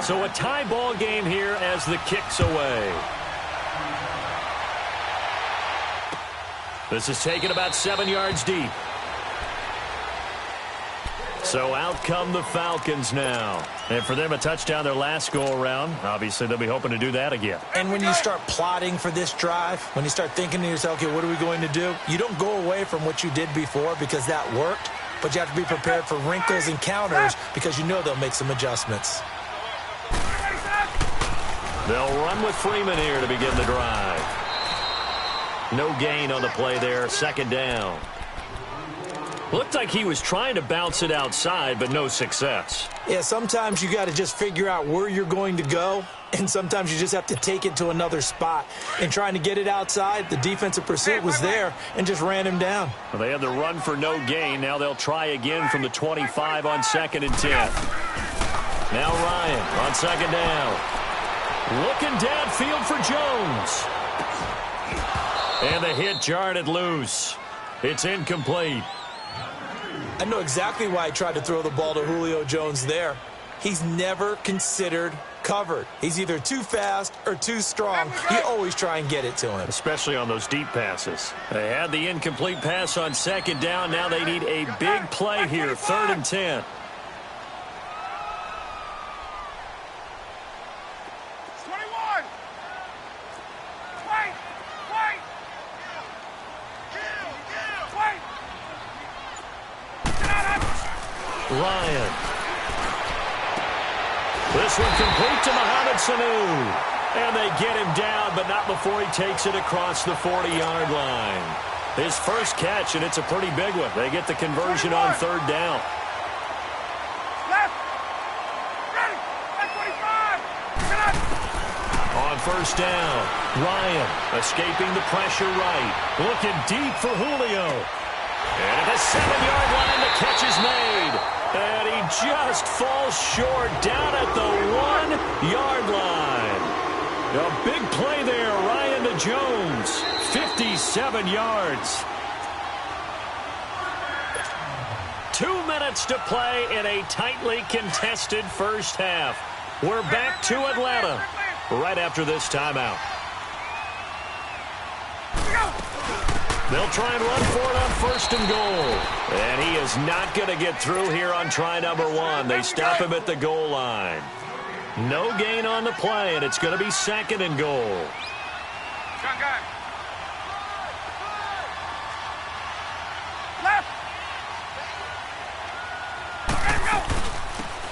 So a tie ball game here as the kick's away. This is taken about 7 yards deep. So out come the Falcons now. And for them, a touchdown their last go-around. Obviously, they'll be hoping to do that again. And when you start plotting for this drive, when you start thinking to yourself, okay, what are we going to do? You don't go away from what you did before because that worked, but you have to be prepared for wrinkles and counters because you know they'll make some adjustments. They'll run with Freeman here to begin the drive. No gain on the play there, second down. Looked like he was trying to bounce it outside, but no success. Yeah, sometimes you got to just figure out where you're going to go, and sometimes you just have to take it to another spot. And trying to get it outside, the defensive pursuit was there and just ran him down. Well, they had the run for no gain. Now they'll try again from the 25 on 2nd and 10. Now Ryan on second down. Looking downfield for Jones. And the hit jarred it loose. It's incomplete. I know exactly why I tried to throw the ball to Julio Jones there. He's never considered covered. He's either too fast or too strong. You always try and get it to him. Especially on those deep passes. They had the incomplete pass on second down. Now they need a big play here, 3rd and 10. Ryan. This one complete to Mohamed Sanu. And they get him down, but not before he takes it across the 40-yard line. His first catch, and it's a pretty big one. They get the conversion on 3rd down. Left. Ready. 25. On 1st down, Ryan escaping the pressure right. Looking deep for Julio. And at the 7-yard line, the catch is made. And he just falls short down at the 1-yard line. A big play there, Ryan to Jones. 57 yards. 2 minutes to play in a tightly contested first half. We're back to Atlanta right after this timeout. They'll try and run for it on 1st and goal. And he is not going to get through here on try number 1. They stop him at the goal line. No gain on the play, and it's going to be 2nd and goal. Left.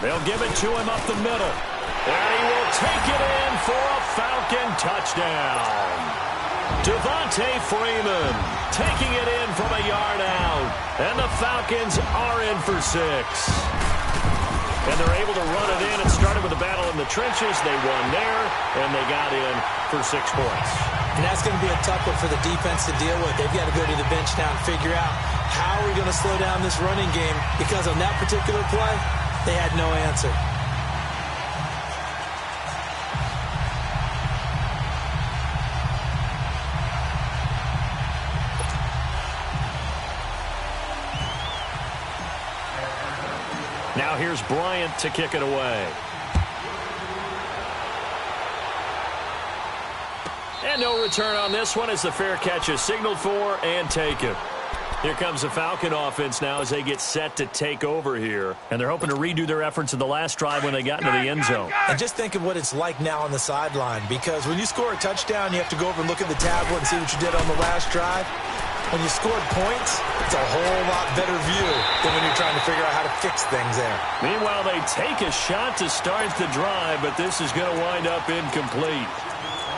They'll give it to him up the middle. And he will take it in for a Falcon touchdown. Devontae Freeman taking it in from a yard out. And the Falcons are in for 6. And they're able to run it in. It started with a battle in the trenches. They won there, and they got in for 6 points. And that's going to be a tough one for the defense to deal with. They've got to go to the bench now and figure out how are we going to slow down this running game, because on that particular play, they had no answer. Now here's Bryant to kick it away. And no return on this one as the fair catch is signaled for and taken. Here comes the Falcon offense now as they get set to take over here. And they're hoping to redo their efforts in the last drive when they got into the end zone. And just think of what it's like now on the sideline, because when you score a touchdown, you have to go over and look at the tablet and see what you did on the last drive. When you scored points, it's a whole lot better view than when you're trying to figure out how to fix things there. Meanwhile, they take a shot to start the drive, but this is going to wind up incomplete.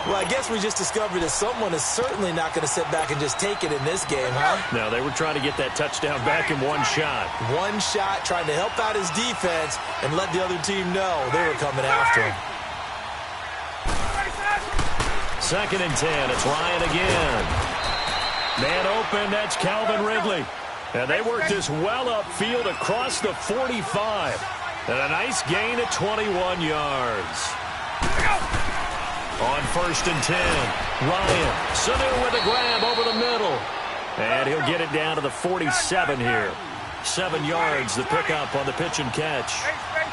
Well, I guess we just discovered that someone is certainly not going to sit back and just take it in this game, huh? No, they were trying to get that touchdown back in one shot. One shot, trying to help out his defense and let the other team know they were coming after him. 2nd and 10. It's Ryan again. Man open, that's Calvin Ridley. And they worked this well upfield across the 45. And a nice gain at 21 yards. On 1st and 10, Ryan, Sanu with a grab over the middle. And he'll get it down to the 47 here. 7 yards, the pickup on the pitch and catch.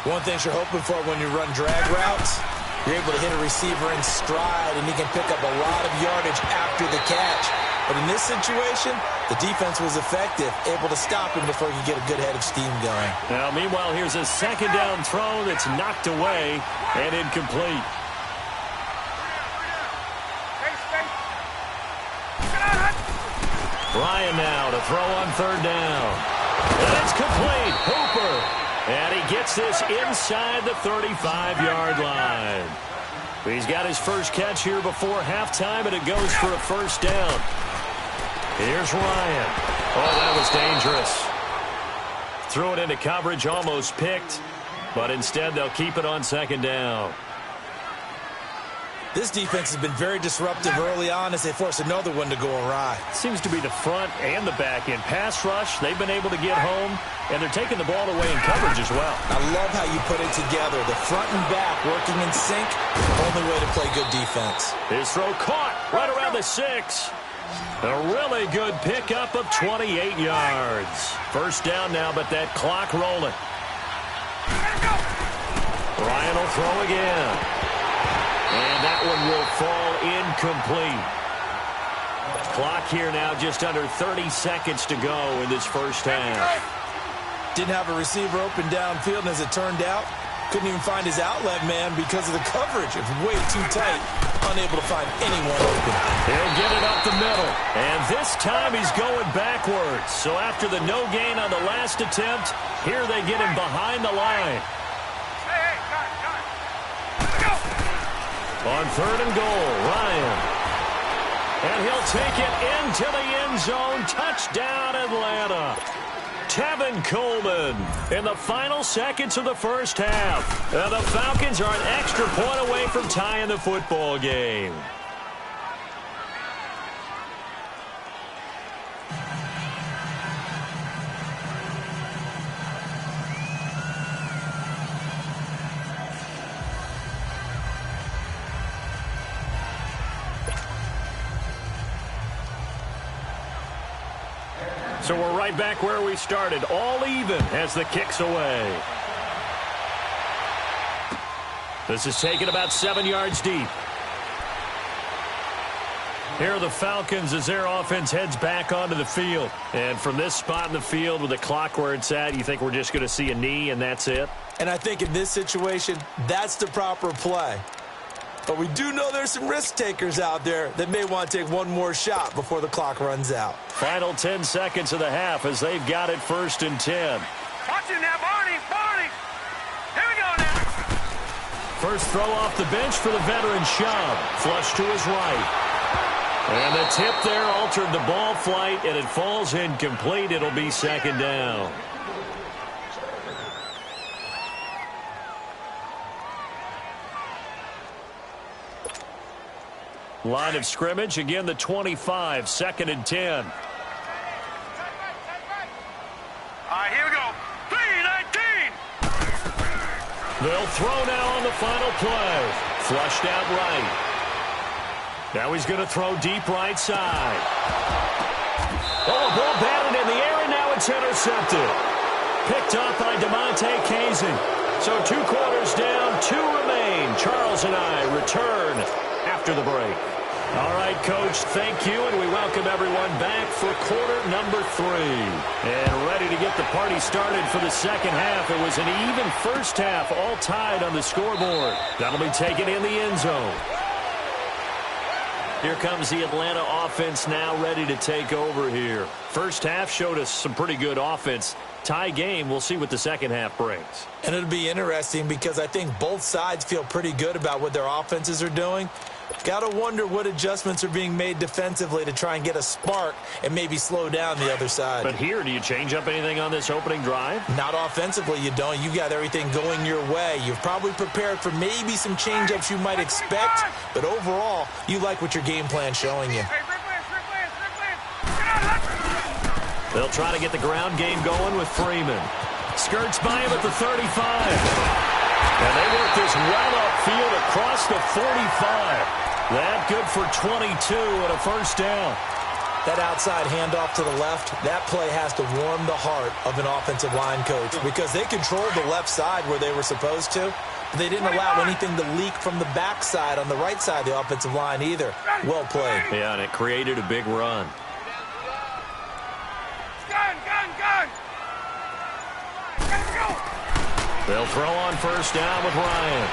One thing you're hoping for when you run drag routes, you're able to hit a receiver in stride, and he can pick up a lot of yardage after the catch. But in this situation, the defense was effective, able to stop him before he could get a good head of steam going. Now, meanwhile, here's a 2nd down throw that's knocked away and incomplete. Ryan now to throw on 3rd down. And it's complete. Hooper. And he gets this inside the 35-yard line. He's got his first catch here before halftime, and it goes for a 1st down. Here's Ryan. Oh, that was dangerous. Threw it into coverage, almost picked. But instead, they'll keep it on 2nd down. This defense has been very disruptive early on as they force another one to go awry. Seems to be the front and the back end. Pass rush, they've been able to get home, and they're taking the ball away in coverage as well. I love how you put it together. The front and back working in sync, only way to play good defense. His throw caught right around the 6. A really good pickup of 28 yards. 1st down now, but that clock rolling. Ryan will throw again. And that one will fall incomplete. Clock here now, just under 30 seconds to go in this 1st half. Didn't have a receiver open downfield, and as it turned out, couldn't even find his outlet man because of the coverage. It was way too tight, unable to find anyone open. He'll get it up the middle, and this time he's going backwards. So after the no gain on the last attempt, here they get him behind the line. On 3rd and goal, Ryan. And he'll take it into the end zone. Touchdown, Atlanta. Tevin Coleman in the final seconds of the 1st half. And the Falcons are an extra point away from tying the football game. So we're right back where we started, all even as the kick's away. This is taken about 7 yards deep. Here are the Falcons as their offense heads back onto the field. And from this spot in the field with the clock where it's at, you think we're just going to see a knee and that's it? And I think in this situation, that's the proper play. But we do know there's some risk takers out there that may want to take one more shot before the clock runs out. Final 10 seconds of the half as they've got it 1st and 10. Watch it now, Barney. Here we go now. First throw off the bench for the veteran Schaub. Flush to his right. And the tip there altered the ball flight, and it falls incomplete. It'll be 2nd down. Line of scrimmage, again the 25, 2nd and 10. All right, here we go. 3-19. They'll throw now on the final play. Flushed out right. Now he's going to throw deep right side. Oh, a ball batted in the air, and now it's intercepted. Picked up by DeMonte Casey. So 2 quarters down, 2 remain. Charles and I return after the break. All right, Coach, thank you, and we welcome everyone back for quarter number 3. And ready to get the party started for the second half. It was an even first half, all tied on the scoreboard. That'll be taken in the end zone. Here comes the Atlanta offense now ready to take over here. First half showed us some pretty good offense. Tie game, we'll see what the second half brings. And it'll be interesting because I think both sides feel pretty good about what their offenses are doing. Got to wonder what adjustments are being made defensively to try and get a spark and maybe slow down the other side. But here, do you change up anything on this opening drive? Not offensively, you don't. You got everything going your way. You've probably prepared for maybe some change-ups you might expect, but overall, you like what your game plan's showing you. They'll try to get the ground game going with Freeman. Skirts by him at the 35. And they work this well upfield across the 45. That good for 22 and a first down. That outside handoff to the left, that play has to warm the heart of an offensive line coach because they controlled the left side where they were supposed to. But they didn't allow anything to leak from the backside on the right side of the offensive line either. Well played. Yeah, and it created a big run. Gun. They'll throw on first down with Ryan.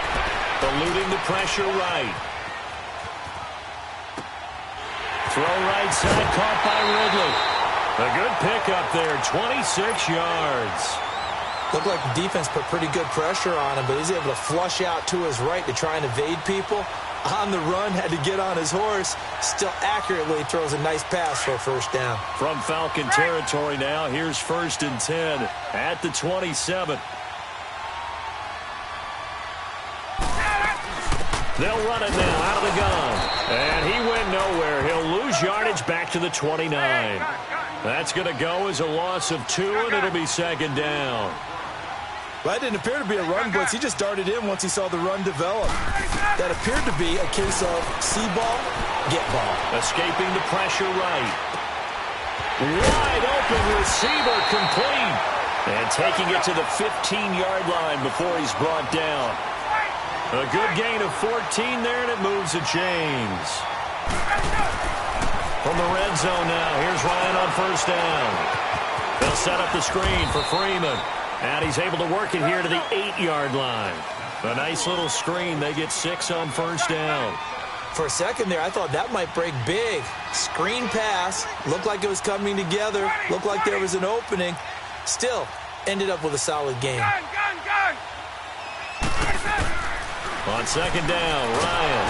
Eluding the pressure right. Throw right side, caught by Ridley. A good pickup there, 26 yards. Looked like the defense put pretty good pressure on him, but he's able to flush out to his right to try and evade people. On the run, had to get on his horse. Still accurately throws a nice pass for a first down. From Falcon territory now, here's 1st and 10 at the 27. They'll run it now out of the gun. And he went nowhere. He'll lose yardage back to the 29. That's going to go as a loss of 2, and it'll be 2nd down. Well, that didn't appear to be a run blitz. He just darted in once he saw the run develop. That appeared to be a case of see ball, get ball. Escaping the pressure right. Wide open receiver complete. And taking it to the 15-yard line before he's brought down. A good gain of 14 there, and it moves the chains. From the red zone now, here's Ryan on first down. They'll set up the screen for Freeman. And he's able to work it here to the 8-yard line. A nice little screen. They get 6 on first down. For a second there, I thought that might break big. Screen pass. Looked like it was coming together. Looked like there was an opening. Still, ended up with a solid game. Gun. On 2nd down, Ryan.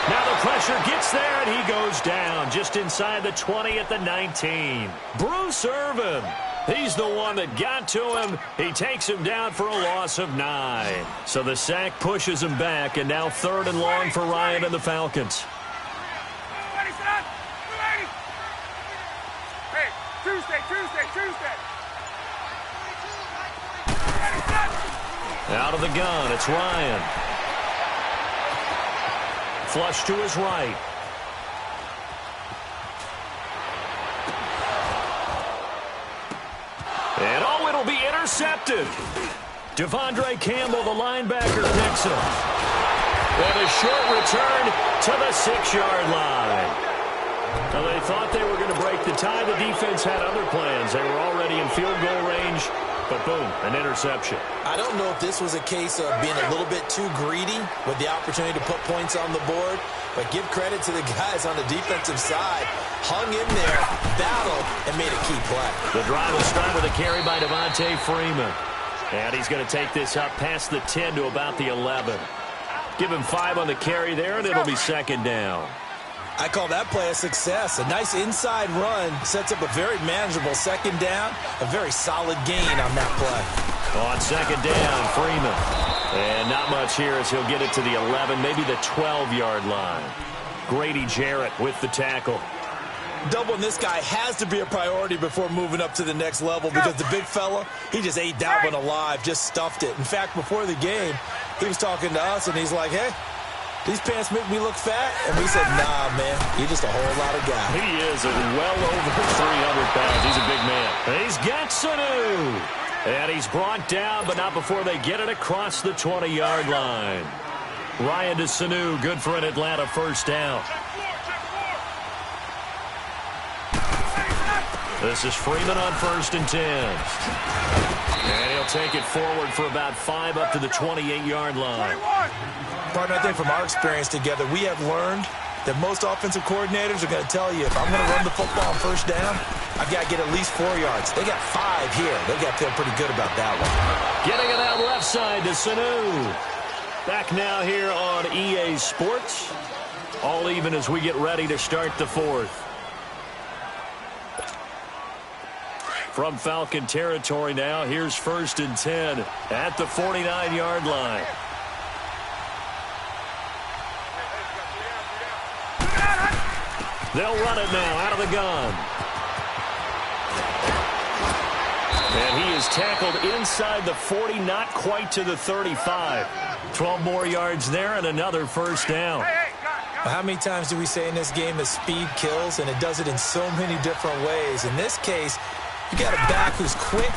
Now the pressure gets there, and he goes down just inside the 20 at the 19. Bruce Irvin. He's the one that got to him. He takes him down for a loss of 9. So the sack pushes him back, and now 3rd and long for Ryan and the Falcons. Hey, Tuesday. Out of the gun, it's Ryan. Flush to his right. And it'll be intercepted. Devondre Campbell, the linebacker, picks him. And a short return to the 6-yard line. Now they thought they were going to break the tie. The defense had other plans. They were already in field goal range. But boom, an interception. I don't know if this was a case of being a little bit too greedy with the opportunity to put points on the board, but give credit to the guys on the defensive side. Hung in there, battled, and made a key play. The drive will start with a carry by Devontae Freeman. And he's going to take this up past the 10 to about the 11. Give him 5 on the carry there, and it'll be 2nd down. I call that play a success. A nice inside run sets up a very manageable 2nd down. A very solid gain on that play. On 2nd down, Freeman. And not much here as he'll get it to the 11, maybe the 12-yard line. Grady Jarrett with the tackle. Doubling this guy has to be a priority before moving up to the next level because the big fella, he just ate that one alive, just stuffed it. In fact, before the game, he was talking to us, and he's like, hey, these pants make me look fat? And we said, nah, man, you're just a whole lot of guy. He is well over 300 pounds. He's a big man. He's got Sanu. And he's brought down, but not before they get it across the 20-yard line. Ryan to Sanu, good for an Atlanta first down. This is Freeman on 1st and 10. And he'll take it forward for about 5 up to the 28-yard line. Partner, I think from our experience together, we have learned that most offensive coordinators are going to tell you, if I'm going to run the football on first down, I've got to get at least 4 yards. They got 5 here. They got to feel pretty good about that one. Getting it out left side to Sanu. Back now here on EA Sports. All even as we get ready to start the 4th. From Falcon territory now, here's 1st and 10 at the 49-yard line. They'll run it now out of the gun. And he is tackled inside the 40, not quite to the 35. 12 more yards there and another first down. How many times do we say in this game that speed kills, and it does it in so many different ways? In this case, you got a back who's quick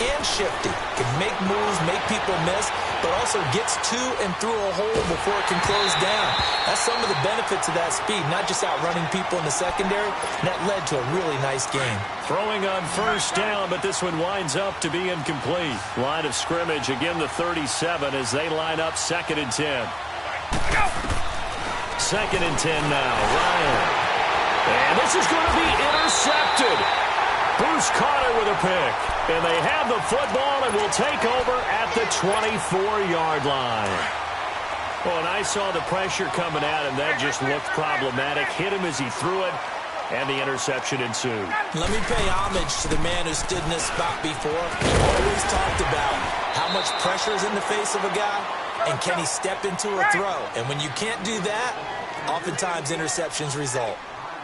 and shifty, can make moves, make people miss, but also gets to and through a hole before it can close down. That's some of the benefits of that speed, not just outrunning people in the secondary. And that led to a really nice game. Throwing on first down, but this one winds up to be incomplete. Line of scrimmage, again the 37 as they line up 2nd and 10. 2nd and 10 now, Ryan. And this is going to be intercepted. Bruce Carter with a pick. And they have the football and will take over at the 24-yard line. Well, and I saw the pressure coming at him. That just looked problematic. Hit him as he threw it, and the interception ensued. Let me pay homage to the man who stood in this spot before. He always talked about how much pressure is in the face of a guy, and can he step into a throw. And when you can't do that, oftentimes interceptions result.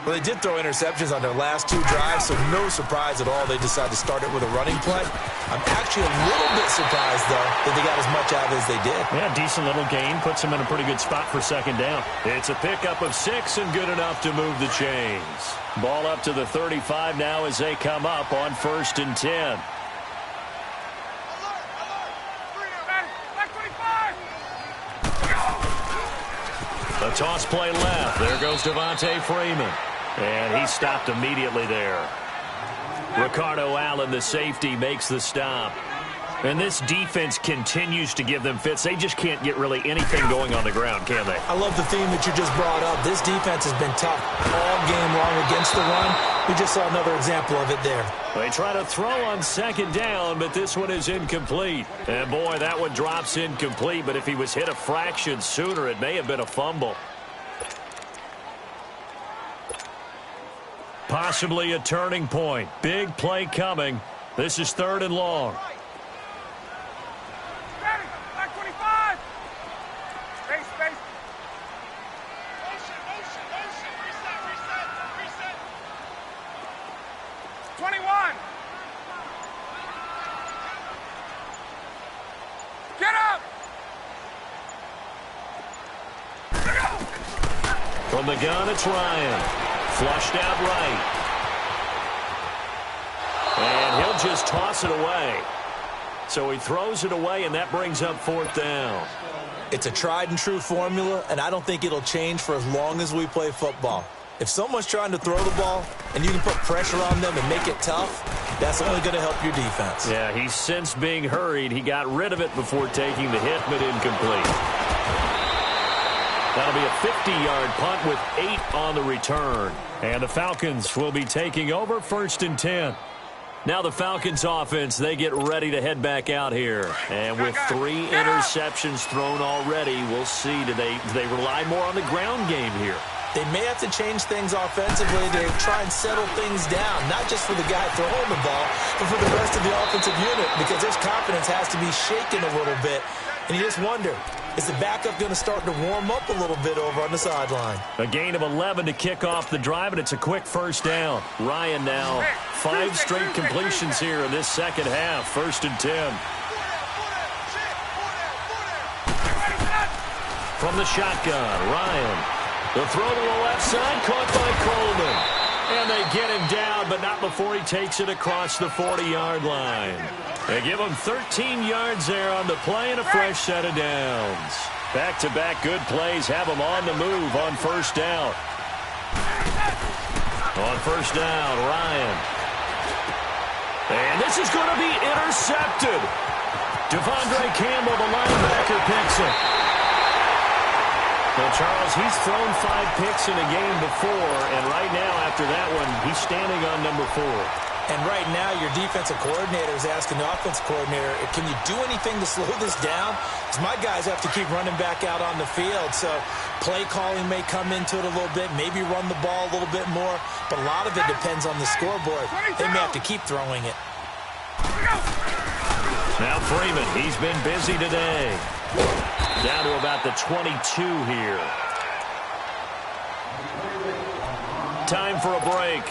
Well, they did throw interceptions on their last 2 drives, so no surprise at all they decided to start it with a running play. I'm actually a little bit surprised, though, that they got as much out of it as they did. Yeah, decent little gain. Puts them in a pretty good spot for 2nd down. It's a pickup of 6 and good enough to move the chains. Ball up to the 35 now as they come up on 1st and 10. A toss play left. There goes Devontae Freeman. And he stopped immediately there. Ricardo Allen, the safety, makes the stop. And this defense continues to give them fits. They just can't get really anything going on the ground, can they? I love the theme that you just brought up. This defense has been tough all game long against the run. We just saw another example of it there. They try to throw on 2nd down, but this one is incomplete. And, boy, that one drops incomplete. But if he was hit a fraction sooner, it may have been a fumble. Possibly a turning point. Big play coming. This is 3rd and long. Ready, back 25. Space. Motion. Reset. 21. Get up. From the gun, it's Ryan. Flushed out right. And he'll just toss it away. So he throws it away, and that brings up 4th down. It's a tried-and-true formula, and I don't think it'll change for as long as we play football. If someone's trying to throw the ball and you can put pressure on them and make it tough, that's only going to help your defense. Yeah, he's since being hurried. He got rid of it before taking the hit, but incomplete. That'll be a 50-yard punt with 8 on the return. And the Falcons will be taking over 1st and 10. Now the Falcons offense, they get ready to head back out here. And with 3 interceptions thrown already, we'll see. Do they rely more on the ground game here? They may have to change things offensively to try and settle things down, not just for the guy throwing the ball, but for the rest of the offensive unit, because his confidence has to be shaken a little bit. And you just wonder, Is the backup going to start to warm up a little bit over on the sideline? A gain of 11 to kick off the drive, and it's a quick first down. Ryan now 5 straight completions here in this second half. 1st and 10. From the shotgun, Ryan. The throw to the left side, caught by Coleman. And they get him down, but not before he takes it across the 40-yard line. They give him 13 yards there on the play and a fresh set of downs. Back-to-back good plays have him on the move on first down. On first down, Ryan. And this is going to be intercepted. Devondre Campbell, the linebacker, picks it. Well, Charles, he's thrown 5 picks in a game before, and right now, after that one, he's standing on number 4. And right now, your defensive coordinator is asking the offensive coordinator, can you do anything to slow this down? Because my guys have to keep running back out on the field, so play calling may come into it a little bit, maybe run the ball a little bit more, but a lot of it depends on the scoreboard. They may have to keep throwing it. Now Freeman, he's been busy today. Down to about the 22 here. Time for a break.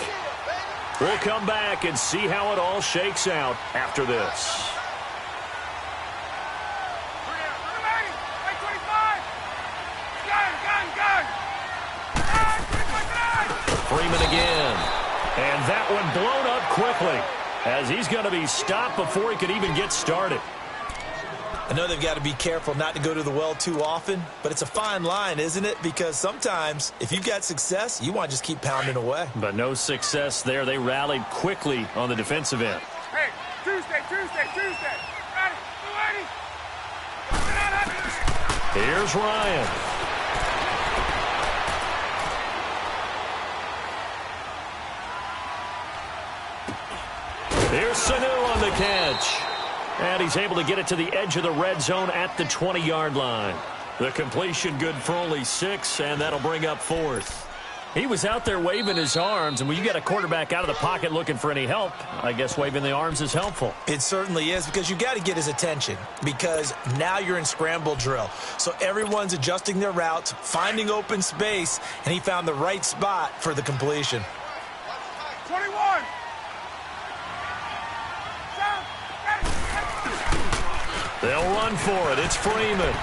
We'll come back and see how it all shakes out after this. Freeman again. And that one blown up quickly, as he's going to be stopped before he could even get started. I know they've got to be careful not to go to the well too often, but it's a fine line, isn't it? Because sometimes, if you've got success, you want to just keep pounding away. But no success there. They rallied quickly on the defensive end. Hey, Tuesday. Ready? Here's Ryan. Here's Sanu on the catch. And he's able to get it to the edge of the red zone at the 20-yard line. The completion good for only 6, and that'll bring up 4th. He was out there waving his arms, and when you get a quarterback out of the pocket looking for any help, I guess waving the arms is helpful. It certainly is, because you got to get his attention, because now you're in scramble drill. So everyone's adjusting their routes, finding open space, and he found the right spot for the completion. 21. They'll run for it. It's Freeman.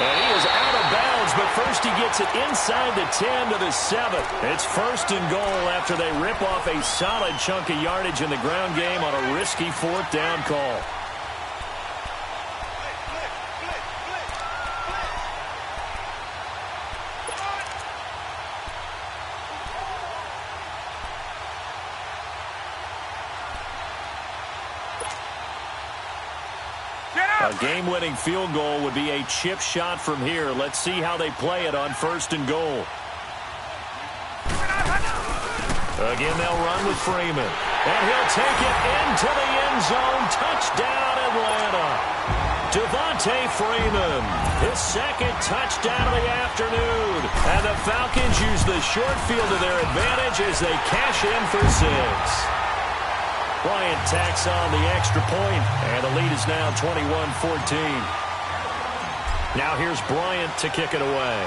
And he is out of bounds, but first he gets it inside the 10 to the 7. It's 1st and goal after they rip off a solid chunk of yardage in the ground game on a risky 4th down call. A game-winning field goal would be a chip shot from here. Let's see how they play it on 1st and goal. Again, they'll run with Freeman. And he'll take it into the end zone. Touchdown, Atlanta. Devontae Freeman, his 2nd touchdown of the afternoon. And the Falcons use the short field to their advantage as they cash in for 6. Bryant tacks on the extra point, and the lead is now 21-14. Now here's Bryant to kick it away.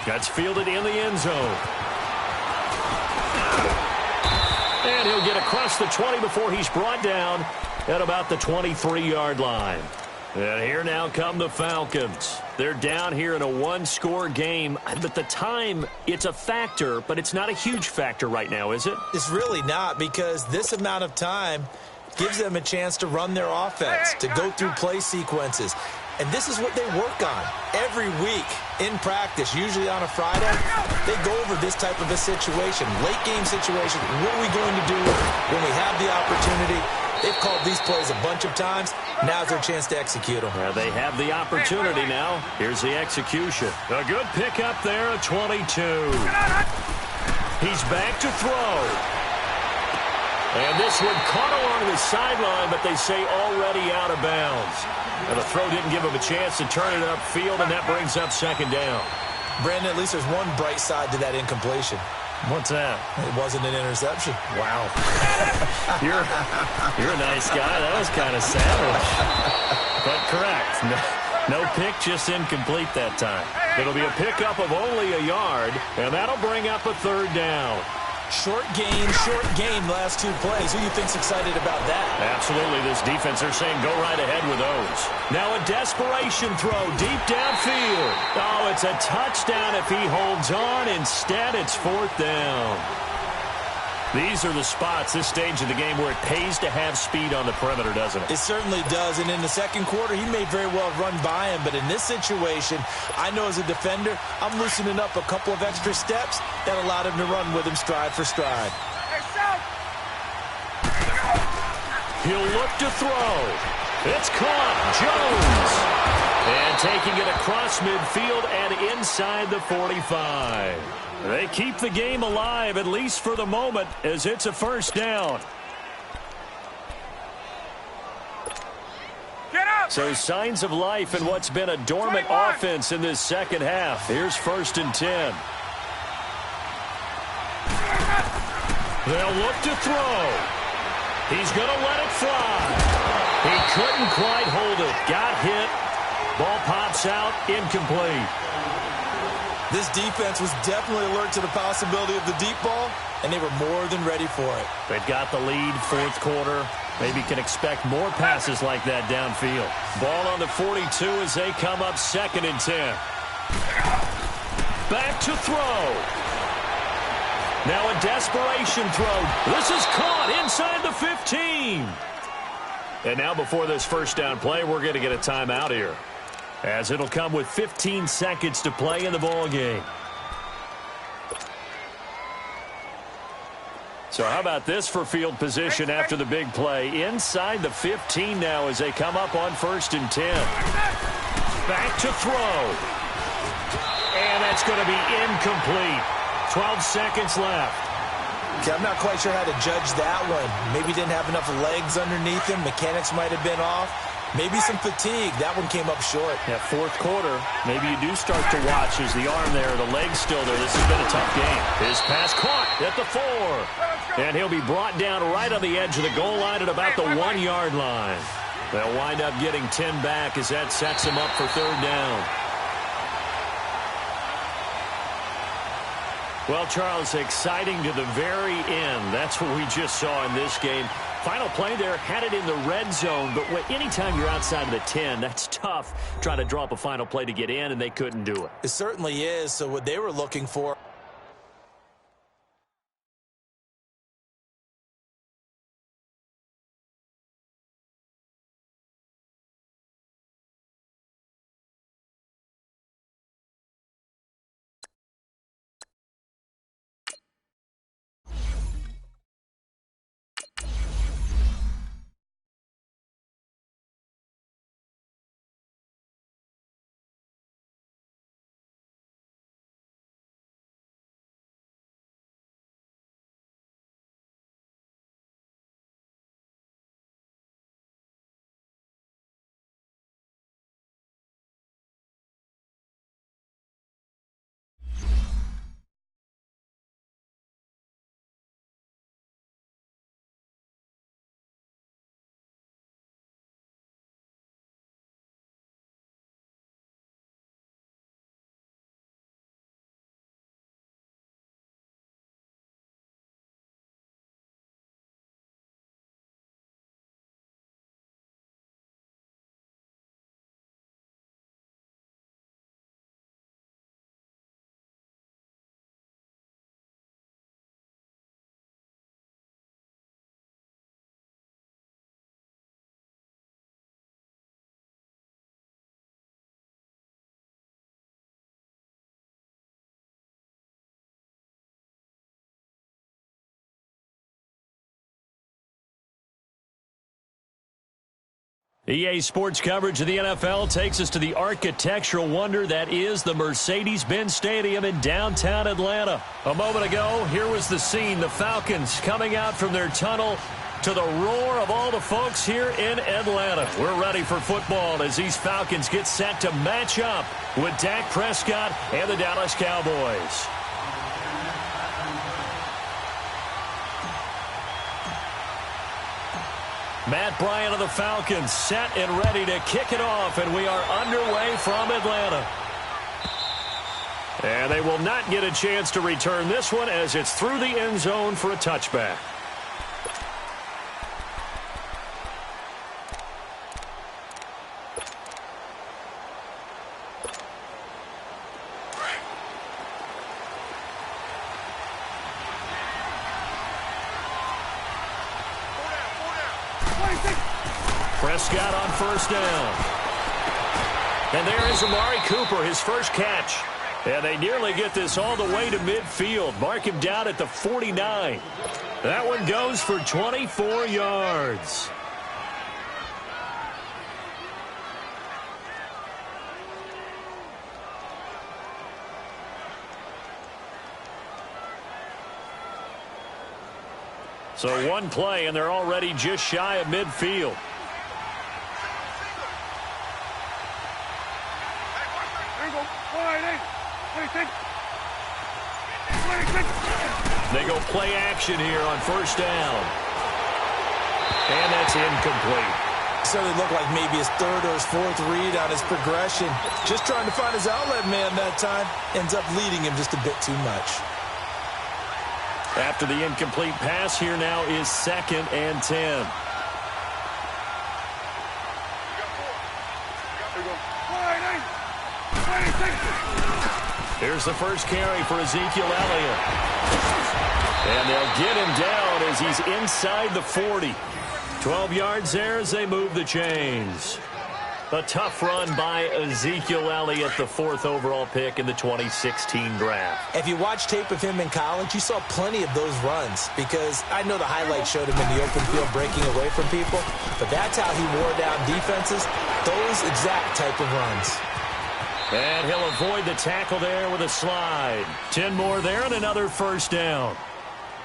That's fielded in the end zone. And he'll get across the 20 before he's brought down at about the 23-yard line. And here now come the Falcons. They're down here in a 1-score game. But the time, it's a factor, but it's not a huge factor right now, is it? It's really not, because this amount of time gives them a chance to run their offense, to go through play sequences. And this is what they work on every week in practice, usually on a Friday. They go over this type of a situation, late game situation. What are we going to do when we have the opportunity? They've called these plays a bunch of times. Now's their chance to execute them. They have the opportunity now. Here's the execution. A good pickup there at 22. He's back to throw. And this one caught along the sideline, but they say already out of bounds. And the throw didn't give him a chance to turn it upfield, and that brings up 2nd down. Brandon, at least there's one bright side to that incompletion. What's that? It wasn't an interception. Wow. You're a nice guy. That was kind of savage. But correct. No pick, just incomplete that time. It'll be a pickup of only a yard, and that'll bring up a third down. Short game, last 2 plays. Who do you think's excited about that? Absolutely. This defense, they're saying go right ahead with those. Now a desperation throw deep downfield. Oh, it's a touchdown if he holds on. Instead, it's 4th down. These are the spots, this stage of the game, where it pays to have speed on the perimeter, doesn't it? It certainly does, and in the second quarter, he may very well run by him, but in this situation, I know as a defender, I'm loosening up a couple of extra steps that allowed him to run with him stride for stride. He'll look to throw. It's caught. Jones. And taking it across midfield and inside the 45. They keep the game alive, at least for the moment, as it's a first down. Get up! So signs of life in what's been a dormant 21. offense in this second half. Here's 1st and 10. They'll look to throw. He's going to let it fly. He couldn't quite hold it. Got hit. Ball pops out. Incomplete. This defense was definitely alert to the possibility of the deep ball, and they were more than ready for it. They've got the lead, 4th quarter. Maybe can expect more passes like that downfield. Ball on the 42 as they come up 2nd and 10. Back to throw. Now a desperation throw. This is caught inside the 15. And now before this first down play, we're going to get a timeout here, as it'll come with 15 seconds to play in the ball game. So how about this for field position after the big play? Inside the 15 now as they come up on 1st and 10. Back to throw. And that's going to be incomplete. 12 seconds left. Okay, I'm not quite sure how to judge that one. Maybe didn't have enough legs underneath him. Mechanics might have been off. Maybe some fatigue. That one came up short. Yeah, 4th quarter. Maybe you do start to watch as the arm there, the leg's still there. This has been a tough game. His pass caught at the 4. And he'll be brought down right on the edge of the goal line at about the 1-yard line. They'll wind up getting 10 back as that sets him up for 3rd down. Well, Charles, exciting to the very end. That's what we just saw in this game. Final play there, had it in the red zone, but anytime you're outside of the 10, that's tough trying to draw up a final play to get in, and they couldn't do it. It certainly is. So what they were looking for. EA Sports coverage of the NFL takes us to the architectural wonder that is the Mercedes-Benz Stadium in downtown Atlanta. A moment ago, here was the scene. The Falcons coming out from their tunnel to the roar of all the folks here in Atlanta. We're ready for football as these Falcons get set to match up with Dak Prescott and the Dallas Cowboys. Matt Bryant of the Falcons set and ready to kick it off, and we are underway from Atlanta. And they will not get a chance to return this one as it's through the end zone for a touchback. Prescott on first down. And there is Amari Cooper, his first catch. And they nearly get this all the way to midfield. Mark him down at the 49. That one goes for 24 yards. So one play, and they're already just shy of midfield. They go play action here on first down. And that's incomplete. Certainly looked like maybe his third or his fourth read on his progression. Just trying to find his outlet man that time. Ends up leading him just a bit too much. After the incomplete pass, here now is 2nd and 10. Here's the first carry for Ezekiel Elliott. And they'll get him down as he's inside the 40. 12 yards there as they move the chains. A tough run by Ezekiel Elliott, the 4th overall pick in the 2016 draft. If you watch tape of him in college, you saw plenty of those runs because I know the highlights showed him in the open field breaking away from people, but that's how he wore down defenses, those exact type of runs. And he'll avoid the tackle there with a slide. 10 more there and another first down.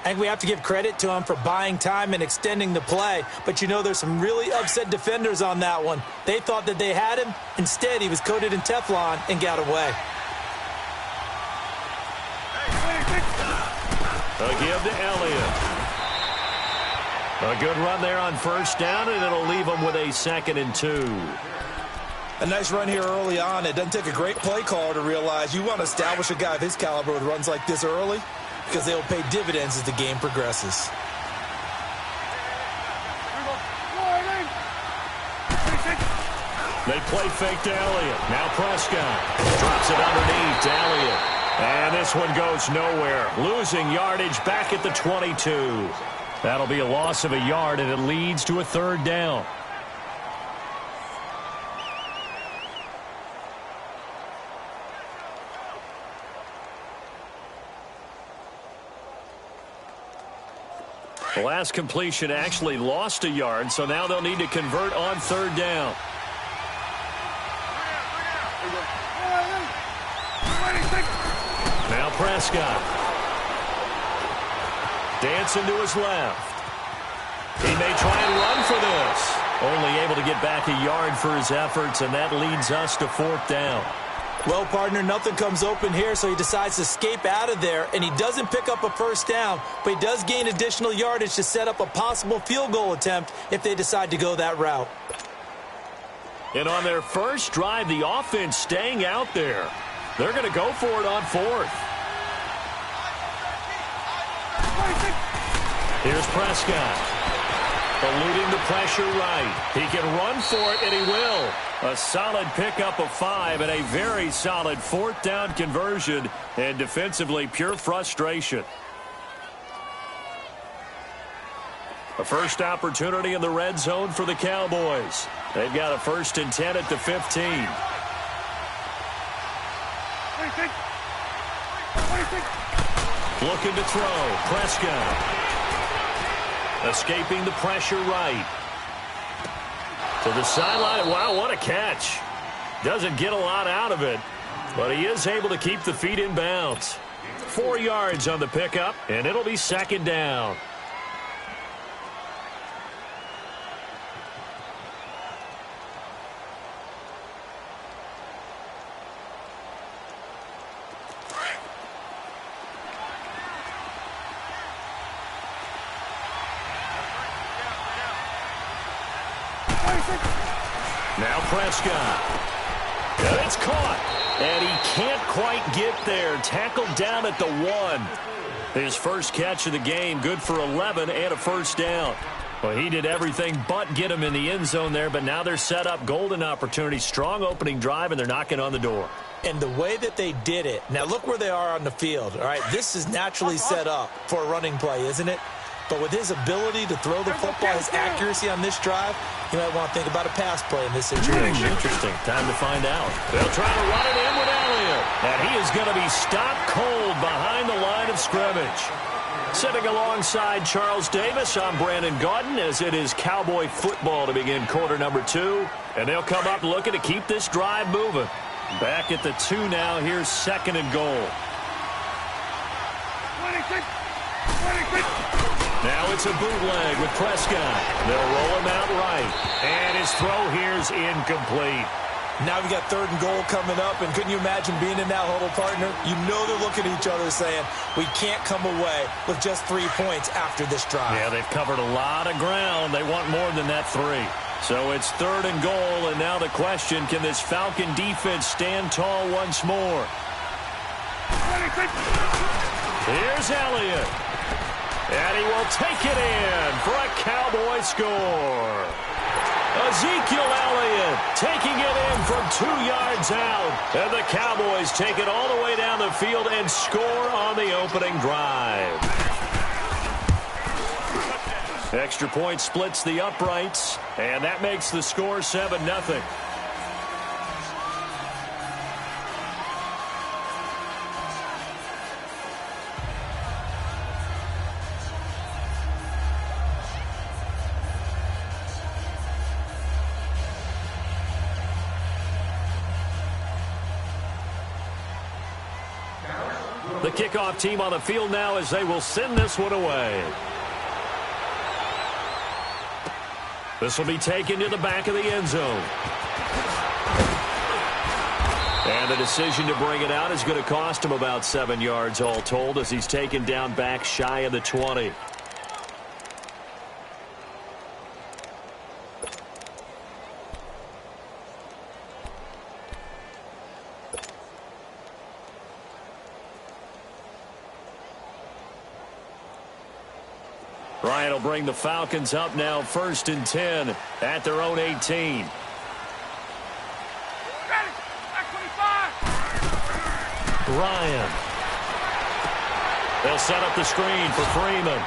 I think we have to give credit to him for buying time and extending the play. But, you know, there's some really upset defenders on that one. They thought that they had him. Instead, he was coated in Teflon and got away. A give to Elliott. A good run there on first down, and it'll leave him with a 2nd and 2. A nice run here early on. It doesn't take a great play caller to realize you want to establish a guy of his caliber with runs like this early because they'll pay dividends as the game progresses. They play fake to Elliott. Now Prescott drops it underneath to Elliott. And this one goes nowhere. Losing yardage back at the 22. That'll be a loss of a yard, and it leads to a 3rd down. The last completion actually lost a yard, so now they'll need to convert on 3rd down. Now Prescott. Dancing to his left. He may try and run for this. Only able to get back a yard for his efforts, and that leads us to 4th down. Well, partner, nothing comes open here, so he decides to escape out of there, and he doesn't pick up a first down, but he does gain additional yardage to set up a possible field goal attempt if they decide to go that route. And on their first drive, the offense staying out there. They're going to go for it on 4th. Here's Prescott. Eluding the pressure right. He can run for it, and he will. A solid pickup of 5 and a very solid 4th down conversion. And defensively, pure frustration. A first opportunity in the red zone for the Cowboys. They've got a 1st and 10 at the 15. Looking to throw. Prescott. Escaping the pressure right. To the sideline. Wow, what a catch. Doesn't get a lot out of it, but he is able to keep the feet in bounds. 4 yards on the pickup, and it'll be 2nd down. Now Prescott. And it's caught. And he can't quite get there. Tackled down at the 1. His first catch of the game, good for 11 and a first down. Well, he did everything but get him in the end zone there, but now they're set up. Golden opportunity, strong opening drive, and they're knocking on the door. And the way that they did it, now look where they are on the field. All right, this is naturally set up for a running play, isn't it? But with his ability to throw the football, his accuracy on this drive, you might want to think about a pass play in this situation. Interesting. Time to find out. They'll try to run it in with Elliott. And he is going to be stopped cold behind the line of scrimmage. Sitting alongside Charles Davis, I'm Brandon Gaudin, as it is Cowboy football to begin quarter number 2. And they'll come up looking to keep this drive moving. Back at the 2 now. Here's second and goal. Now it's a bootleg with Prescott. They'll roll him out right. And his throw here's incomplete. Now we got third and goal coming up, and couldn't you imagine being in that huddle, partner? You know they're looking at each other saying, we can't come away with just 3 points after this drive. Yeah, they've covered a lot of ground. They want more than that 3. So it's third and goal, and now the question, can this Falcon defense stand tall once more? Here's Elliott. And he will take it in for a Cowboy score. Ezekiel Elliott taking it in from 2 yards out. And the Cowboys take it all the way down the field and score on the opening drive. Extra point splits the uprights, and that makes the score 7-0. The kickoff team on the field now as they will send this one away. This will be taken to the back of the end zone. And the decision to bring it out is going to cost him about 7 yards all told as he's taken down back shy of the 20. Ryan will bring the Falcons up now, 1st and 10 at their own 18. Ryan. They'll set up the screen for Freeman.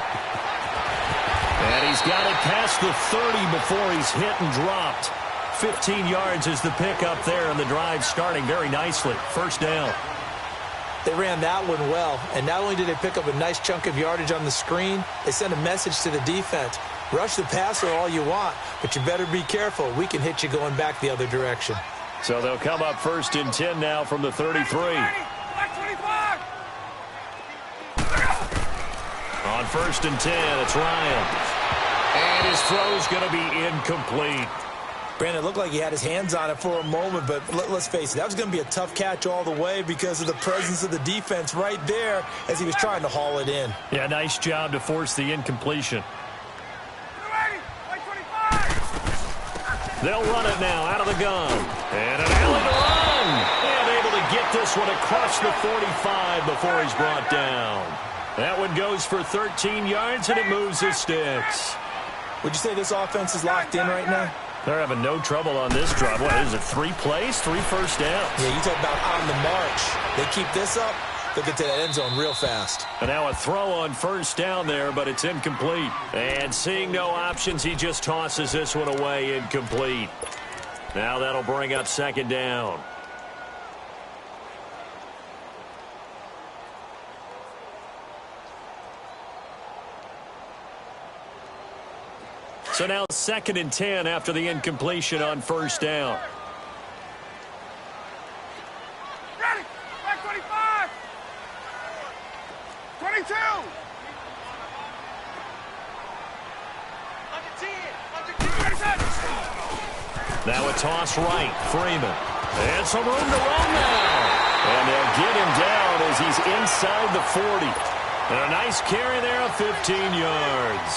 And he's got it past the 30 before he's hit and dropped. 15 yards is the pickup there, and the drive starting very nicely. First down. They ran that one well, and not only did they pick up a nice chunk of yardage on the screen, they sent a message to the defense. Rush the passer all you want, but you better be careful. We can hit you going back the other direction. So they'll come up 1st and 10 now from the 33. On 1st and 10, it's Ryan. And his throw's going to be incomplete. Brandon, it looked like he had his hands on it for a moment, but let's face it, that was going to be a tough catch all the way because of the presence of the defense right there as he was trying to haul it in. Yeah, nice job to force the incompletion. They'll run it now out of the gun. And an alley to run. And able to get this one across the 45 before he's brought down. That one goes for 13 yards, and it moves his sticks. Would you say this offense is locked in right now? They're having no trouble on this drive. What is it, 3 plays, 3 first downs? Yeah, you talk about on the march. They keep this up, they'll get to that end zone real fast. And now a throw on 1st down there, but it's incomplete. And seeing no options, he just tosses this one away, incomplete. Now that'll bring up 2nd down. So now 2nd and 10 after the incompletion on 1st down. Ready. Back 25. 22. Now a toss right. Freeman. And some room to run now. And they'll get him down as he's inside the 40. And a nice carry there of 15 yards.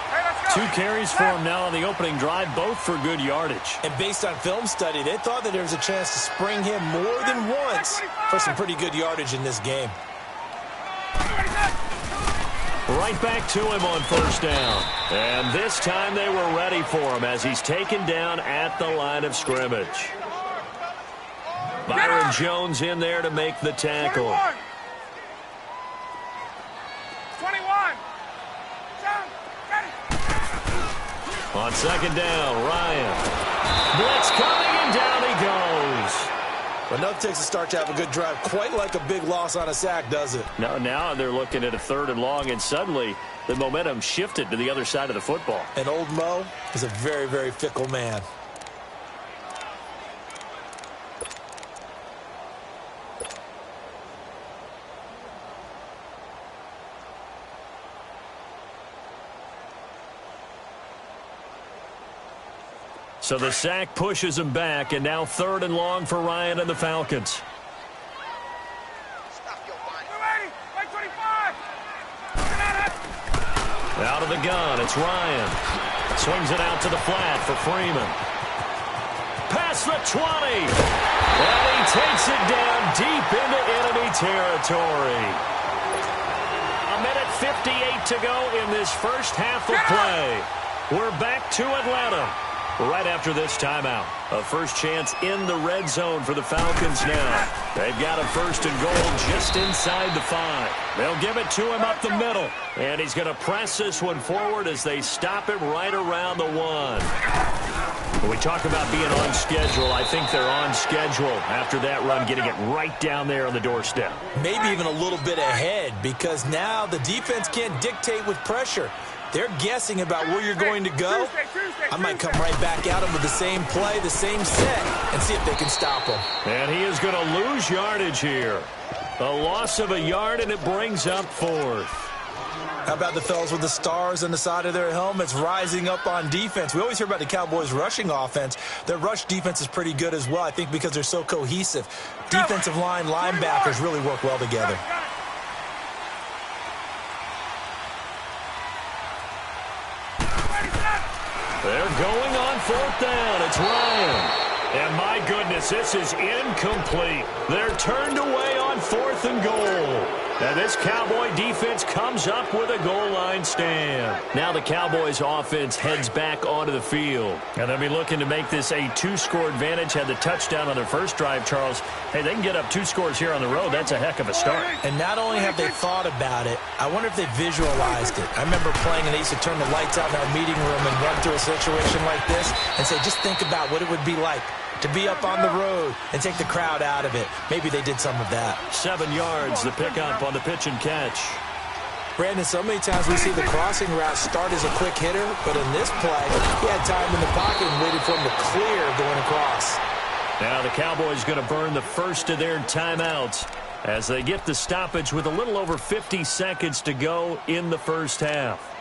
Hey, let's go. 2 carries for him now on the opening drive, both for good yardage. And based on film study, they thought that there was a chance to spring him more than once for some pretty good yardage in this game. Right back to him on first down. And this time they were ready for him as he's taken down at the line of scrimmage. Byron Jones in there to make the tackle. 21. On second down, Ryan. Blitz coming, and down he goes. But nothing takes a start to have a good drive, quite like a big loss on a sack, does it? Now they're looking at a 3rd and long, and suddenly the momentum shifted to the other side of the football. And old Mo is a very, very fickle man. So the sack pushes him back, and now 3rd and long for Ryan and the Falcons. Out of the gun, it's Ryan. Swings it out to the flat for Freeman. Past the 20. And he takes it down deep into enemy territory. 1:58 to go in this first half of play. We're back to Atlanta right after this timeout. A first chance in the red zone for the Falcons now. They've got a 1st and goal just inside the 5. They'll give it to him up the middle. And he's going to press this one forward as they stop it right around the 1. When we talk about being on schedule, I think they're on schedule after that run, getting it right down there on the doorstep. Maybe even a little bit ahead, because now the defense can't dictate with pressure. They're guessing about where you're going to go. I might come right back at them with the same play, the same set, and see if they can stop them. And he is going to lose yardage here. A loss of a yard, and it brings up 4th. How about the fellas with the stars on the side of their helmets rising up on defense? We always hear about the Cowboys' rushing offense. Their rush defense is pretty good as well, I think, because they're so cohesive. Defensive line, linebackers really work well together. They're going on 4th down. It's Ryan. And my goodness, this is incomplete. They're turned away on 4th and goal. And this Cowboy defense comes up with a goal line stand. Now the Cowboys offense heads back onto the field. And they'll be looking to make this a 2-score advantage. Had the touchdown on their first drive, Charles. Hey, they can get up 2 scores here on the road. That's a heck of a start. And not only have they thought about it, I wonder if they visualized it. I remember playing and they used to turn the lights out in our meeting room and run through a situation like this and say, just think about what it would be like to be up on the road and take the crowd out of it. Maybe they did some of that. 7 yards, the pickup on the pitch and catch. Brandon, so many times we see the crossing route start as a quick hitter, but in this play, he had time in the pocket and waited for him to clear going across. Now the Cowboys going to burn the first of their timeouts as they get the stoppage with a little over 50 seconds to go in the first half.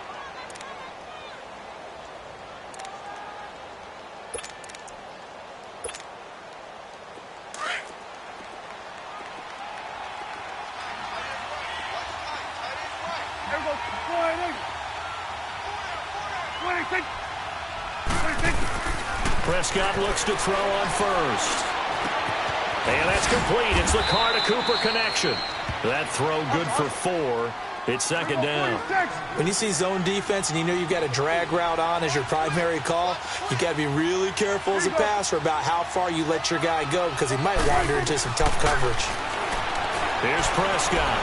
Prescott looks to throw on first. And that's complete. It's the Carr to Cooper connection. That throw good for 4. It's second down. When you see zone defense and you know you've got a drag route on as your primary call, you've got to be really careful as a passer about how far you let your guy go because he might wander into some tough coverage. Here's Prescott.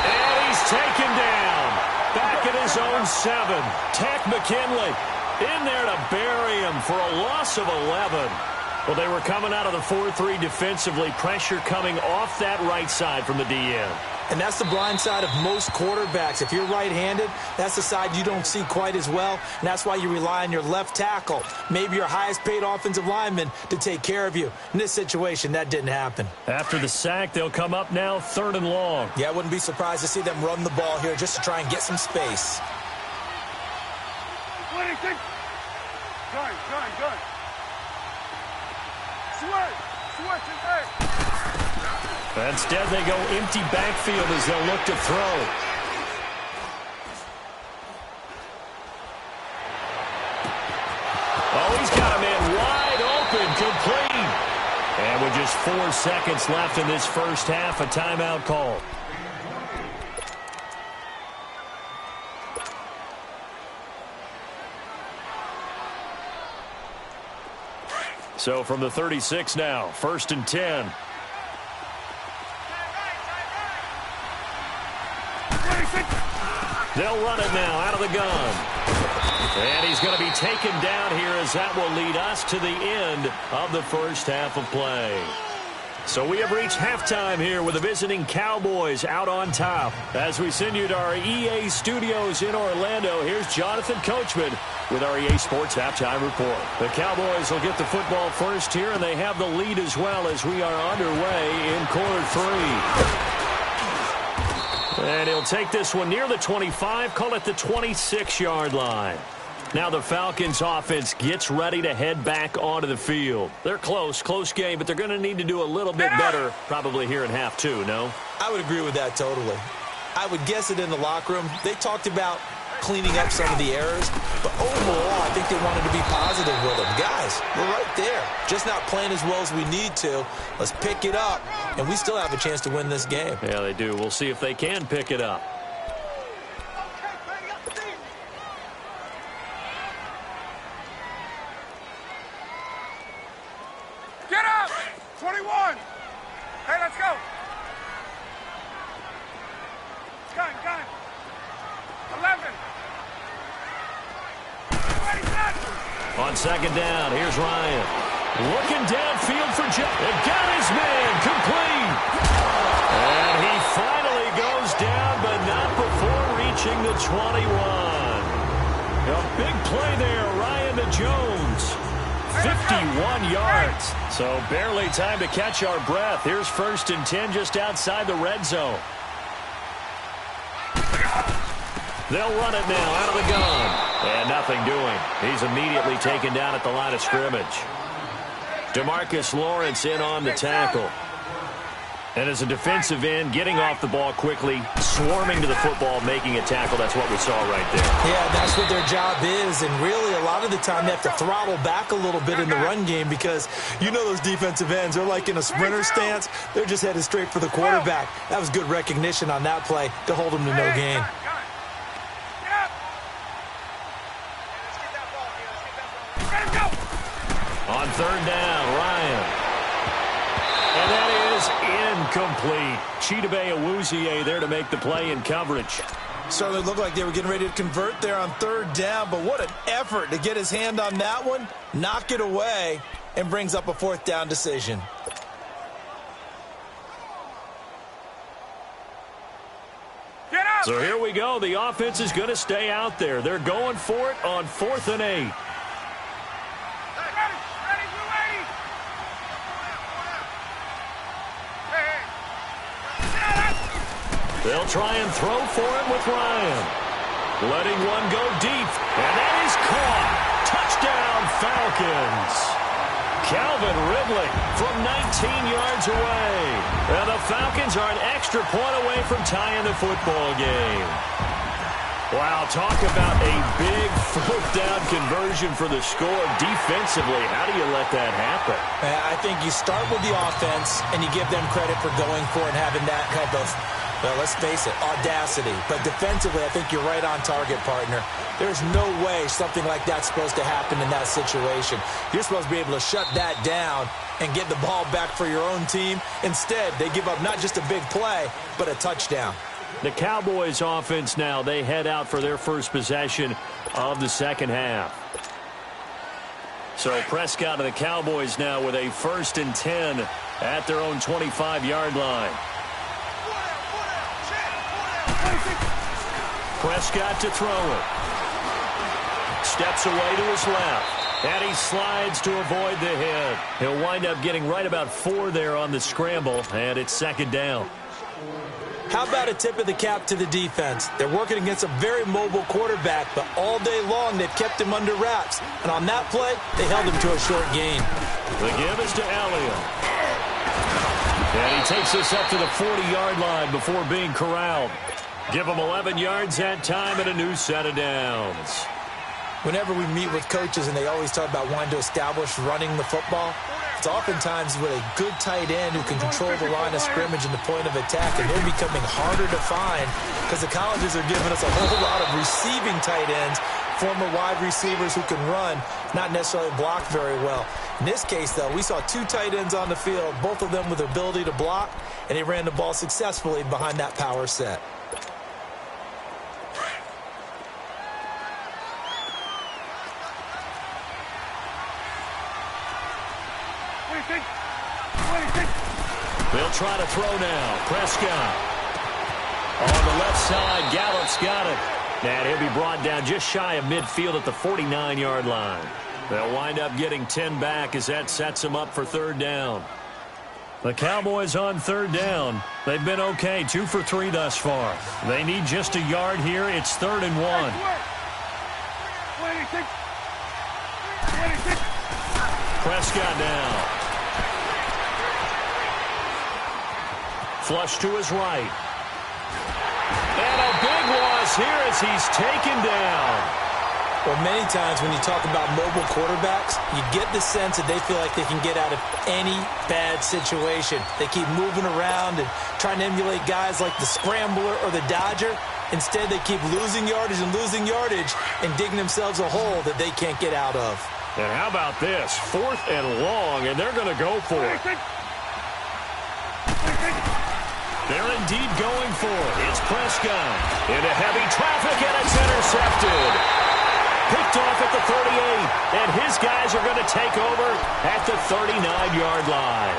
And he's taken down. Back at his own 7. Tack McKinley in there to bury him for a loss of 11. Well, they were coming out of the 4-3 defensively. Pressure coming off that right side from the DN. And that's the blind side of most quarterbacks. If you're right-handed, that's the side you don't see quite as well. And that's why you rely on your left tackle, maybe your highest-paid offensive lineman, to take care of you. In this situation, that didn't happen. After the sack, they'll come up now 3rd and long. Yeah, I wouldn't be surprised to see them run the ball here just to try and get some space. Good. Switch is there. Instead, they go empty backfield as they'll look to throw. 4 seconds left in this first half. A timeout call. So from the 36 now, 1st and 10. They'll run it now out of the gun. And he's going to be taken down here as that will lead us to the end of the first half of play. So we have reached halftime here with the visiting Cowboys out on top. As we send you to our EA studios in Orlando, here's Jonathan Coachman with our EA Sports Halftime Report. The Cowboys will get the football first here, and they have the lead as well as we are underway in quarter 3. And he'll take this one near the 25, call it the 26-yard line. Now the Falcons offense gets ready to head back onto the field. They're close game, but they're going to need to do a little bit better probably here in half 2, no? I would agree with that totally. I would guess it in the locker room. They talked about cleaning up some of the errors, but overall I think they wanted to be positive with them. Guys, we're right there. Just not playing as well as we need to. Let's pick it up, and we still have a chance to win this game. Yeah, they do. We'll see if they can pick it up. Get up! 21! Hey, let's go! Gun! 11! On 2nd down, here's Ryan. Looking downfield for Joe. And got his man complete. And he finally goes down, but not before reaching the 21. A big play there, Ryan to Jones. 51 yards. So barely time to catch our breath. Here's 1st and 10 just outside the red zone. They'll run it now out of the gun. And nothing doing. He's immediately taken down at the line of scrimmage. DeMarcus Lawrence in on the tackle. And as a defensive end, getting off the ball quickly, swarming to the football, making a tackle. That's what we saw right there. Yeah, that's what their job is. And really, a lot of the time, they have to throttle back a little bit in the run game because you know those defensive ends, they're like in a sprinter stance. They're just headed straight for the quarterback. That was good recognition on that play to hold him to no gain. On 3rd down, Ryan. And that is incomplete. Chidobe Awuzie there to make the play in coverage. Certainly looked like they were getting ready to convert there on 3rd down, but what an effort to get his hand on that one, knock it away, and brings up a 4th down decision. So here we go. The offense is going to stay out there. They're going for it on 4th and 8. They'll try and throw for it with Ryan. Letting one go deep. And that is caught. Touchdown, Falcons. Calvin Ridley from 19 yards away. And the Falcons are an extra point away from tying the football game. Wow, talk about a big 4th down conversion for the score. Defensively, how do you let that happen? I think you start with the offense, and you give them credit for going for it and having that type of, well, let's face it, audacity. But defensively, I think you're right on target, partner. There's no way something like that's supposed to happen in that situation. You're supposed to be able to shut that down and get the ball back for your own team. Instead, they give up not just a big play, but a touchdown. The Cowboys offense now, they head out for their first possession of the second half. So Prescott and the Cowboys now with a 1st and 10 at their own 25-yard line. Prescott to throw it. Steps away to his left. And he slides to avoid the hit. He'll wind up getting right about 4 there on the scramble, and it's 2nd down. How about a tip of the cap to the defense? They're working against a very mobile quarterback, but all day long they've kept him under wraps. And on that play, they held him to a short gain. The give is to Elliott. And he takes this up to the 40-yard line before being corralled. Give him 11 yards that time and a new set of downs. Whenever we meet with coaches and they always talk about wanting to establish running the football, it's oftentimes with a good tight end who can control the line of scrimmage and the point of attack, and they're becoming harder to find because the colleges are giving us a whole lot of receiving tight ends, former wide receivers who can run, not necessarily block very well. In this case, though, we saw two tight ends on the field, both of them with the ability to block, and they ran the ball successfully behind that power set. They'll try to throw now. Prescott. On the left side, Gallup's got it. And he'll be brought down just shy of midfield at the 49-yard line. They'll wind up getting 10 back as that sets them up for third down. The Cowboys on third down. They've been okay, 2 for 3 thus far. They need just a yard here. It's 3rd and 1. Prescott now. Flush to his right. And a big loss here as he's taken down. Well, many times when you talk about mobile quarterbacks, you get the sense that they feel like they can get out of any bad situation. They keep moving around and trying to emulate guys like the Scrambler or the Dodger. Instead, they keep losing yardage and digging themselves a hole that they can't get out of. And how about this? 4th and long, and they're going to go for it. They're indeed going for it. It's Prescott into heavy traffic, and it's intercepted. Picked off at the 38, and his guys are going to take over at the 39-yard line.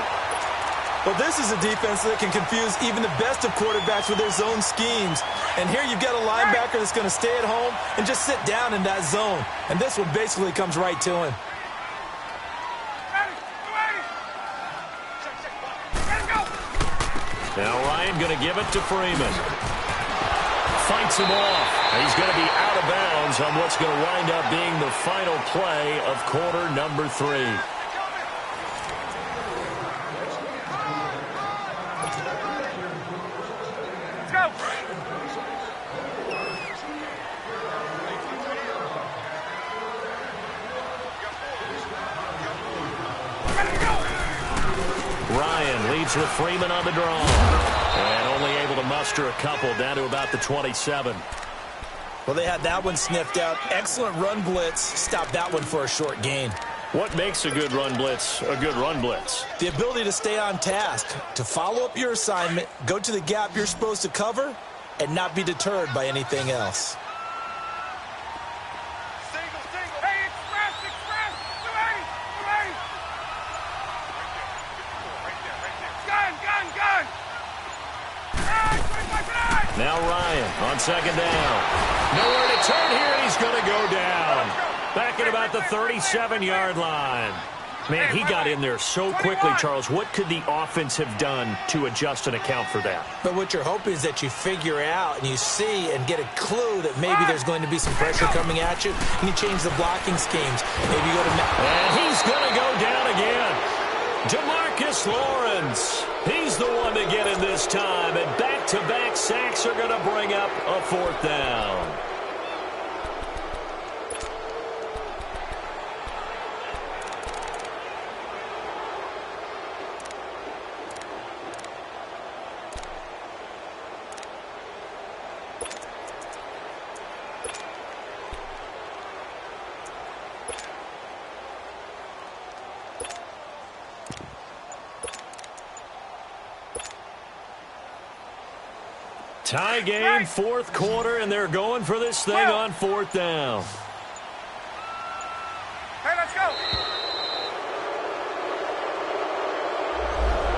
Well, this is a defense that can confuse even the best of quarterbacks with their zone schemes. And here you've got a linebacker that's going to stay at home and just sit down in that zone. And this one basically comes right to him. Now Ryan going to give it to Freeman. Fights him off. He's going to be out of bounds on what's going to wind up being the final play of quarter number 3. Let's go. Ryan leads with Freeman on the draw. And only able to muster a couple down to about the 27. Well, they had that one sniffed out. Excellent run blitz. Stopped that one for a short gain. What makes a good run blitz a good run blitz? The ability to stay on task, to follow up your assignment, go to the gap you're supposed to cover, and not be deterred by anything else. Hey, express, 280, 280. Gun. Now Ryan on second down. Nowhere to turn here, and he's going to go down. Back at about the 37-yard line. Man, he got in there so quickly, Charles. What could the offense have done to adjust and account for that? But what you're hoping is that you figure out and you see and get a clue that maybe there's going to be some pressure coming at you, and you change the blocking schemes. Maybe you go to... And he's going to go down again. DeMarcus Lawrence. He's the one to get in this time, and back-to-back sacks are going to bring up a 4th down. Tie game, 4th quarter, and they're going for this thing on 4th down. Hey, let's go.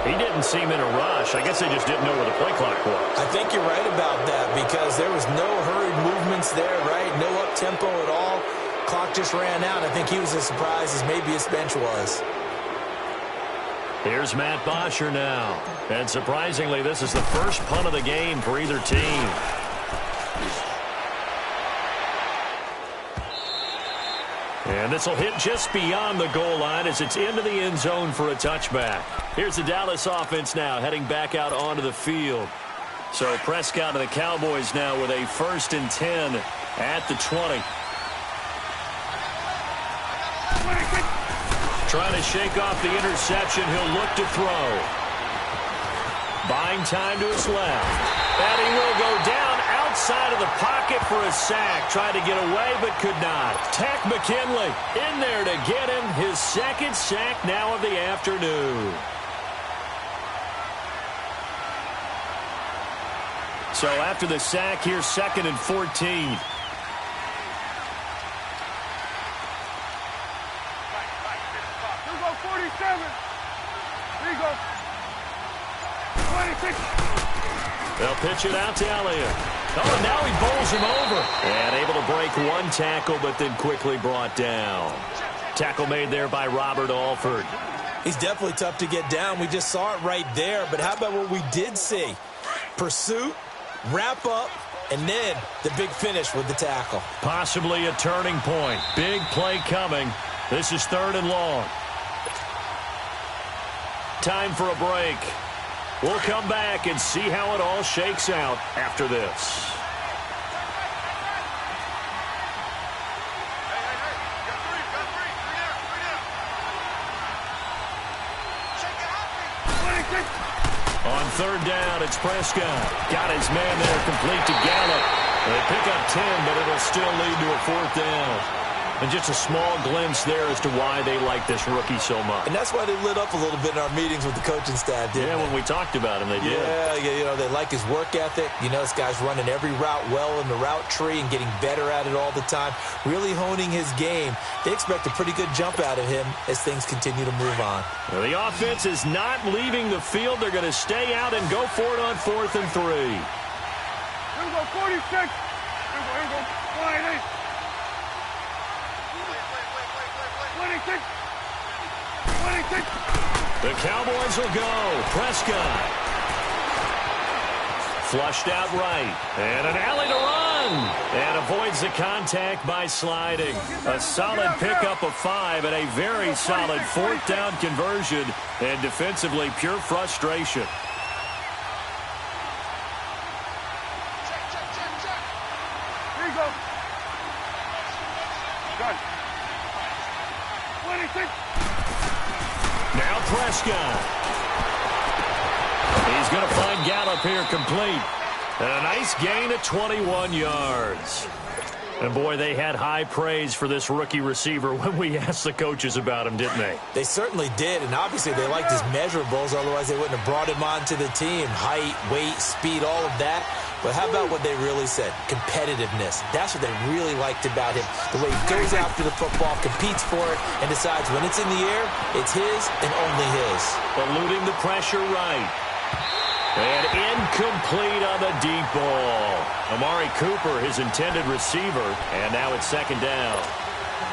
He didn't seem in a rush. I guess they just didn't know where the play clock was. I think you're right about that because there was no hurried movements there, right? No up-tempo at all. Clock just ran out. I think he was as surprised as maybe his bench was. Here's Matt Bosher now. And surprisingly, this is the first punt of the game for either team. And this will hit just beyond the goal line as it's into the end zone for a touchback. Here's the Dallas offense now heading back out onto the field. So Prescott and the Cowboys now with a 1st and 10 at the 20. Trying to shake off the interception. He'll look to throw. Buying time to his left. And he will go down outside of the pocket for a sack. Tried to get away, but could not. Tech McKinley in there to get him his second sack now of the afternoon. So after the sack, here's 2nd and 14. They'll pitch it out to Elliott. Oh, now he bowls him over. And able to break one tackle, but then quickly brought down. Tackle made there by Robert Alford. He's definitely tough to get down. We just saw it right there. But how about what we did see? Pursuit, wrap up, and then the big finish with the tackle. Possibly a turning point. Big play coming. This is 3rd and long. Time for a break. We'll come back and see how it all shakes out after this. On 3rd down, it's Prescott. Got his man there, complete to Gallup. They pick up 10, but it'll still lead to a 4th down. And just a small glimpse there as to why they like this rookie so much. And that's why they lit up a little bit in our meetings with the coaching staff, didn't they? When we talked about him, they did. Yeah, they like his work ethic. This guy's running every route well in the route tree and getting better at it all the time, really honing his game. They expect a pretty good jump out of him as things continue to move on. Well, the offense is not leaving the field. They're going to stay out and go for it on 4th and 3. Here we go, 46. Here we go, 28. 26. The Cowboys will go. Prescott. Flushed out right. And an alley to run. And avoids the contact by sliding. A solid pickup of 5 and a very solid 4th down conversion. And defensively, pure frustration. Here you go. Done. 26. Now Prescott. He's going to find Gallup here complete. And a nice gain of 21 yards. And, boy, they had high praise for this rookie receiver when we asked the coaches about him, didn't they? They certainly did, and obviously they liked his measurables, otherwise they wouldn't have brought him onto the team. Height, weight, speed, all of that. But how about what they really said? Competitiveness. That's what they really liked about him. The way he goes after the football, competes for it, and decides when it's in the air, it's his and only his. Eluding the pressure right. And incomplete on the deep ball. Amari Cooper, his intended receiver, and now it's 2nd down.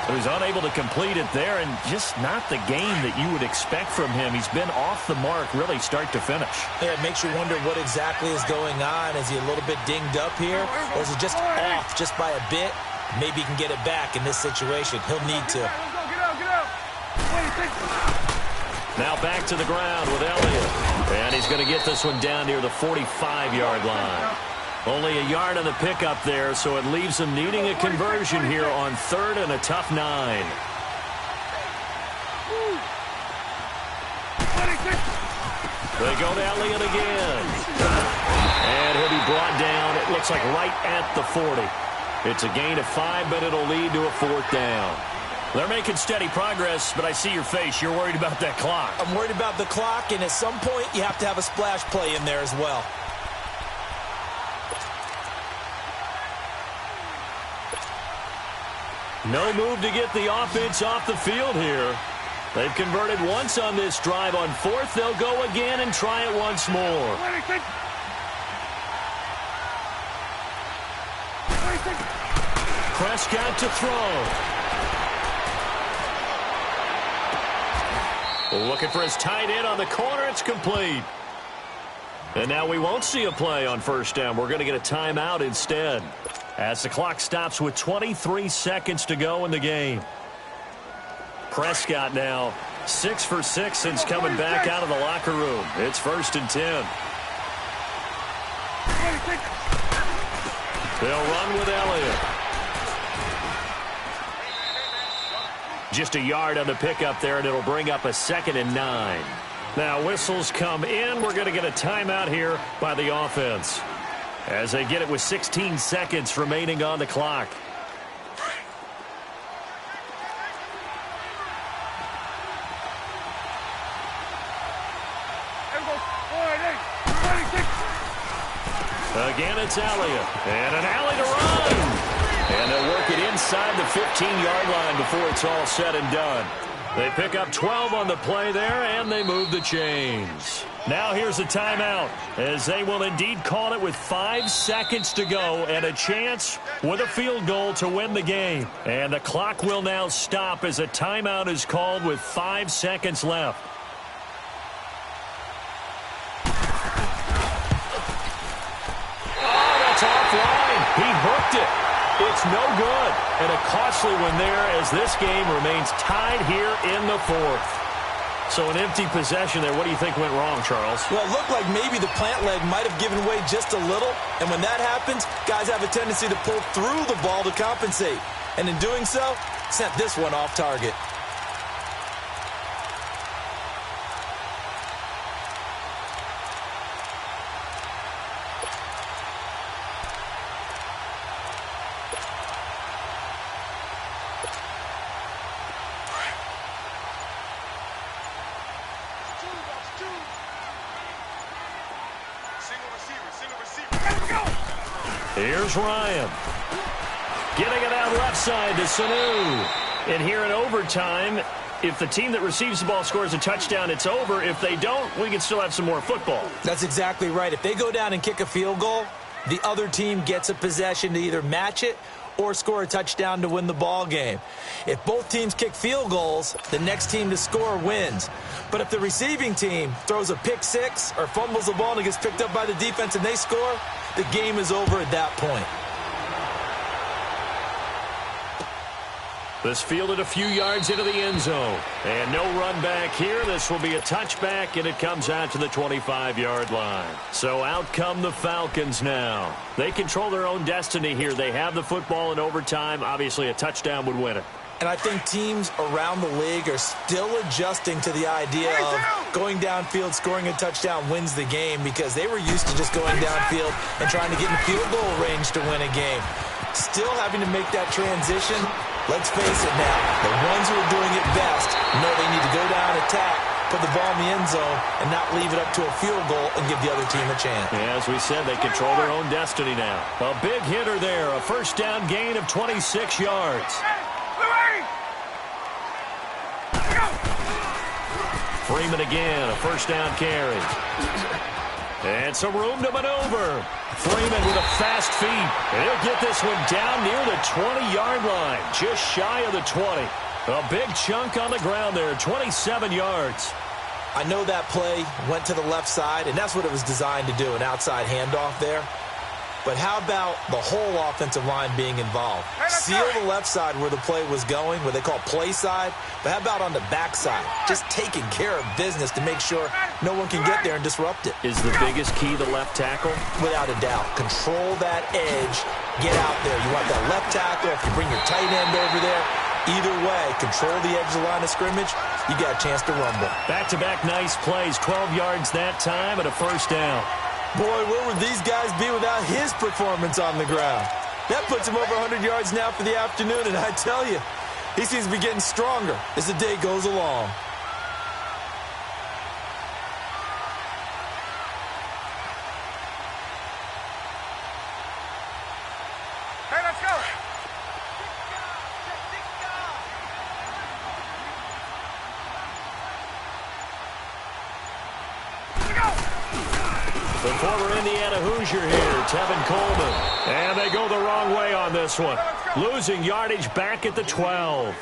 He was unable to complete it there, and just not the game that you would expect from him. He's been off the mark really start to finish. Yeah, it makes you wonder what exactly is going on. Is he a little bit dinged up here, or is he just off just by a bit? Maybe he can get it back in this situation. He'll need to. Get out. 26. Now back to the ground with Elliott. And he's going to get this one down near the 45-yard line. Only a yard on the pickup there, so it leaves them needing a conversion here on 3rd and a tough 9. They go to Elliott again. And he'll be brought down, it looks like right at the 40. It's a gain of 5, but it'll lead to a 4th down. They're making steady progress, but I see your face. You're worried about that clock. I'm worried about the clock, and at some point, you have to have a splash play in there as well. No move to get the offense off the field here. They've converted once on this drive. On 4th, they'll go again and try it once more. 26. Prescott to throw. Looking for his tight end on the corner. It's complete. And now we won't see a play on 1st down. We're going to get a timeout instead, as the clock stops with 23 seconds to go in the game. Prescott now 6 for 6 since coming back out of the locker room. It's 1st and 10. They'll run with Elliott. Just a yard on the pickup there, and it'll bring up a 2nd and 9. Now whistles come in. We're going to get a timeout here by the offense as they get it with 16 seconds remaining on the clock. Again, it's Elliott. And an alley to run. And they'll work it inside the 15-yard line before it's all said and done. They pick up 12 on the play there, and they move the chains. Now here's a timeout, as they will indeed call it with 5 seconds to go and a chance with a field goal to win the game. And the clock will now stop as a timeout is called with 5 seconds left. Offline. He hooked it. It's no good. And a costly one there as this game remains tied here in the 4th. So an empty possession there. What do you think went wrong, Charles? Well, it looked like maybe the plant leg might have given way just a little. And when that happens, guys have a tendency to pull through the ball to compensate. And in doing so, sent this one off target. Here's Ryan. Getting it out left side to Sanu. And here in overtime, if the team that receives the ball scores a touchdown, it's over. If they don't, we can still have some more football. That's exactly right. If they go down and kick a field goal, the other team gets a possession to either match it or score a touchdown to win the ball game. If both teams kick field goals, the next team to score wins. But if the receiving team throws a pick six or fumbles the ball and it gets picked up by the defense and they score, the game is over at that point. This fielded a few yards into the end zone. And no run back here. This will be a touchback, and it comes out to the 25-yard line. So out come the Falcons now. They control their own destiny here. They have the football in overtime. Obviously, a touchdown would win it. And I think teams around the league are still adjusting to the idea of going downfield, scoring a touchdown wins the game, because they were used to just going downfield and trying to get in field goal range to win a game. Still having to make that transition. Let's face it now, the ones who are doing it best know they need to go down, attack, put the ball in the end zone, and not leave it up to a field goal and give the other team a chance. Yeah, as we said, they control their own destiny now. A big hitter there, a first down gain of 26 yards. Freeman again, a first down carry. And some room to maneuver. Freeman with a fast feet. And he'll get this one down near the 20-yard line, just shy of the 20. A big chunk on the ground there, 27 yards. I know that play went to the left side, and that's what it was designed to do, an outside handoff there. But how about the whole offensive line being involved? Seal the left side where the play was going, what they call play side. But how about on the back side? Just taking care of business to make sure no one can get there and disrupt it. Is the biggest key the left tackle? Without a doubt. Control that edge. Get out there. You want that left tackle. If you bring your tight end over there, either way, control the edge of the line of scrimmage, you got a chance to rumble. Back-to-back nice plays, 12 yards that time and a first down. Boy, where would these guys be without his performance on the ground? That puts him over 100 yards now for the afternoon, and I tell you, he seems to be getting stronger as the day goes along. Hey, let's go. The former Indiana Hoosier here, Tevin Coleman. And they go the wrong way on this one. Losing yardage back at the 12.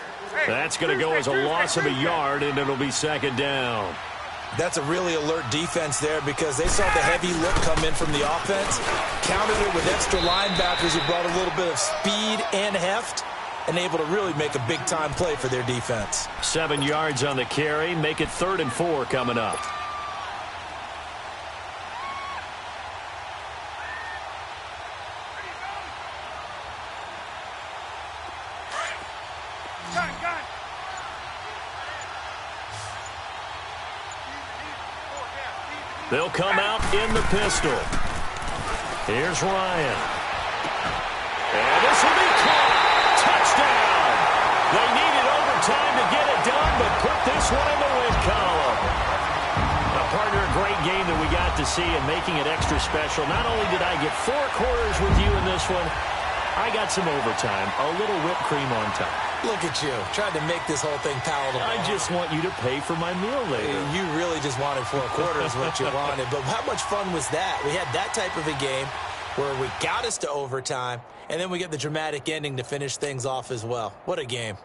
That's going to go as a loss of a yard, and it'll be second down. That's a really alert defense there, because they saw the heavy look come in from the offense, countered it with extra linebackers who brought a little bit of speed and heft, and able to really make a big-time play for their defense. 7 yards on the carry. Make it 3rd and 4 coming up. They'll come out in the pistol. Here's Ryan. And this will be caught. Touchdown. They needed overtime to get it done, but put this one in the win column. Now, partner, a great game that we got to see and making it extra special. Not only did I get 4 quarters with you in this one, I got some overtime, a little whipped cream on top. Look at you, tried to make this whole thing palatable. I just want you to pay for my meal later. You really just wanted 4 quarters what you wanted. But how much fun was that? We had that type of a game where we got us to overtime, and then we get the dramatic ending to finish things off as well. What a game.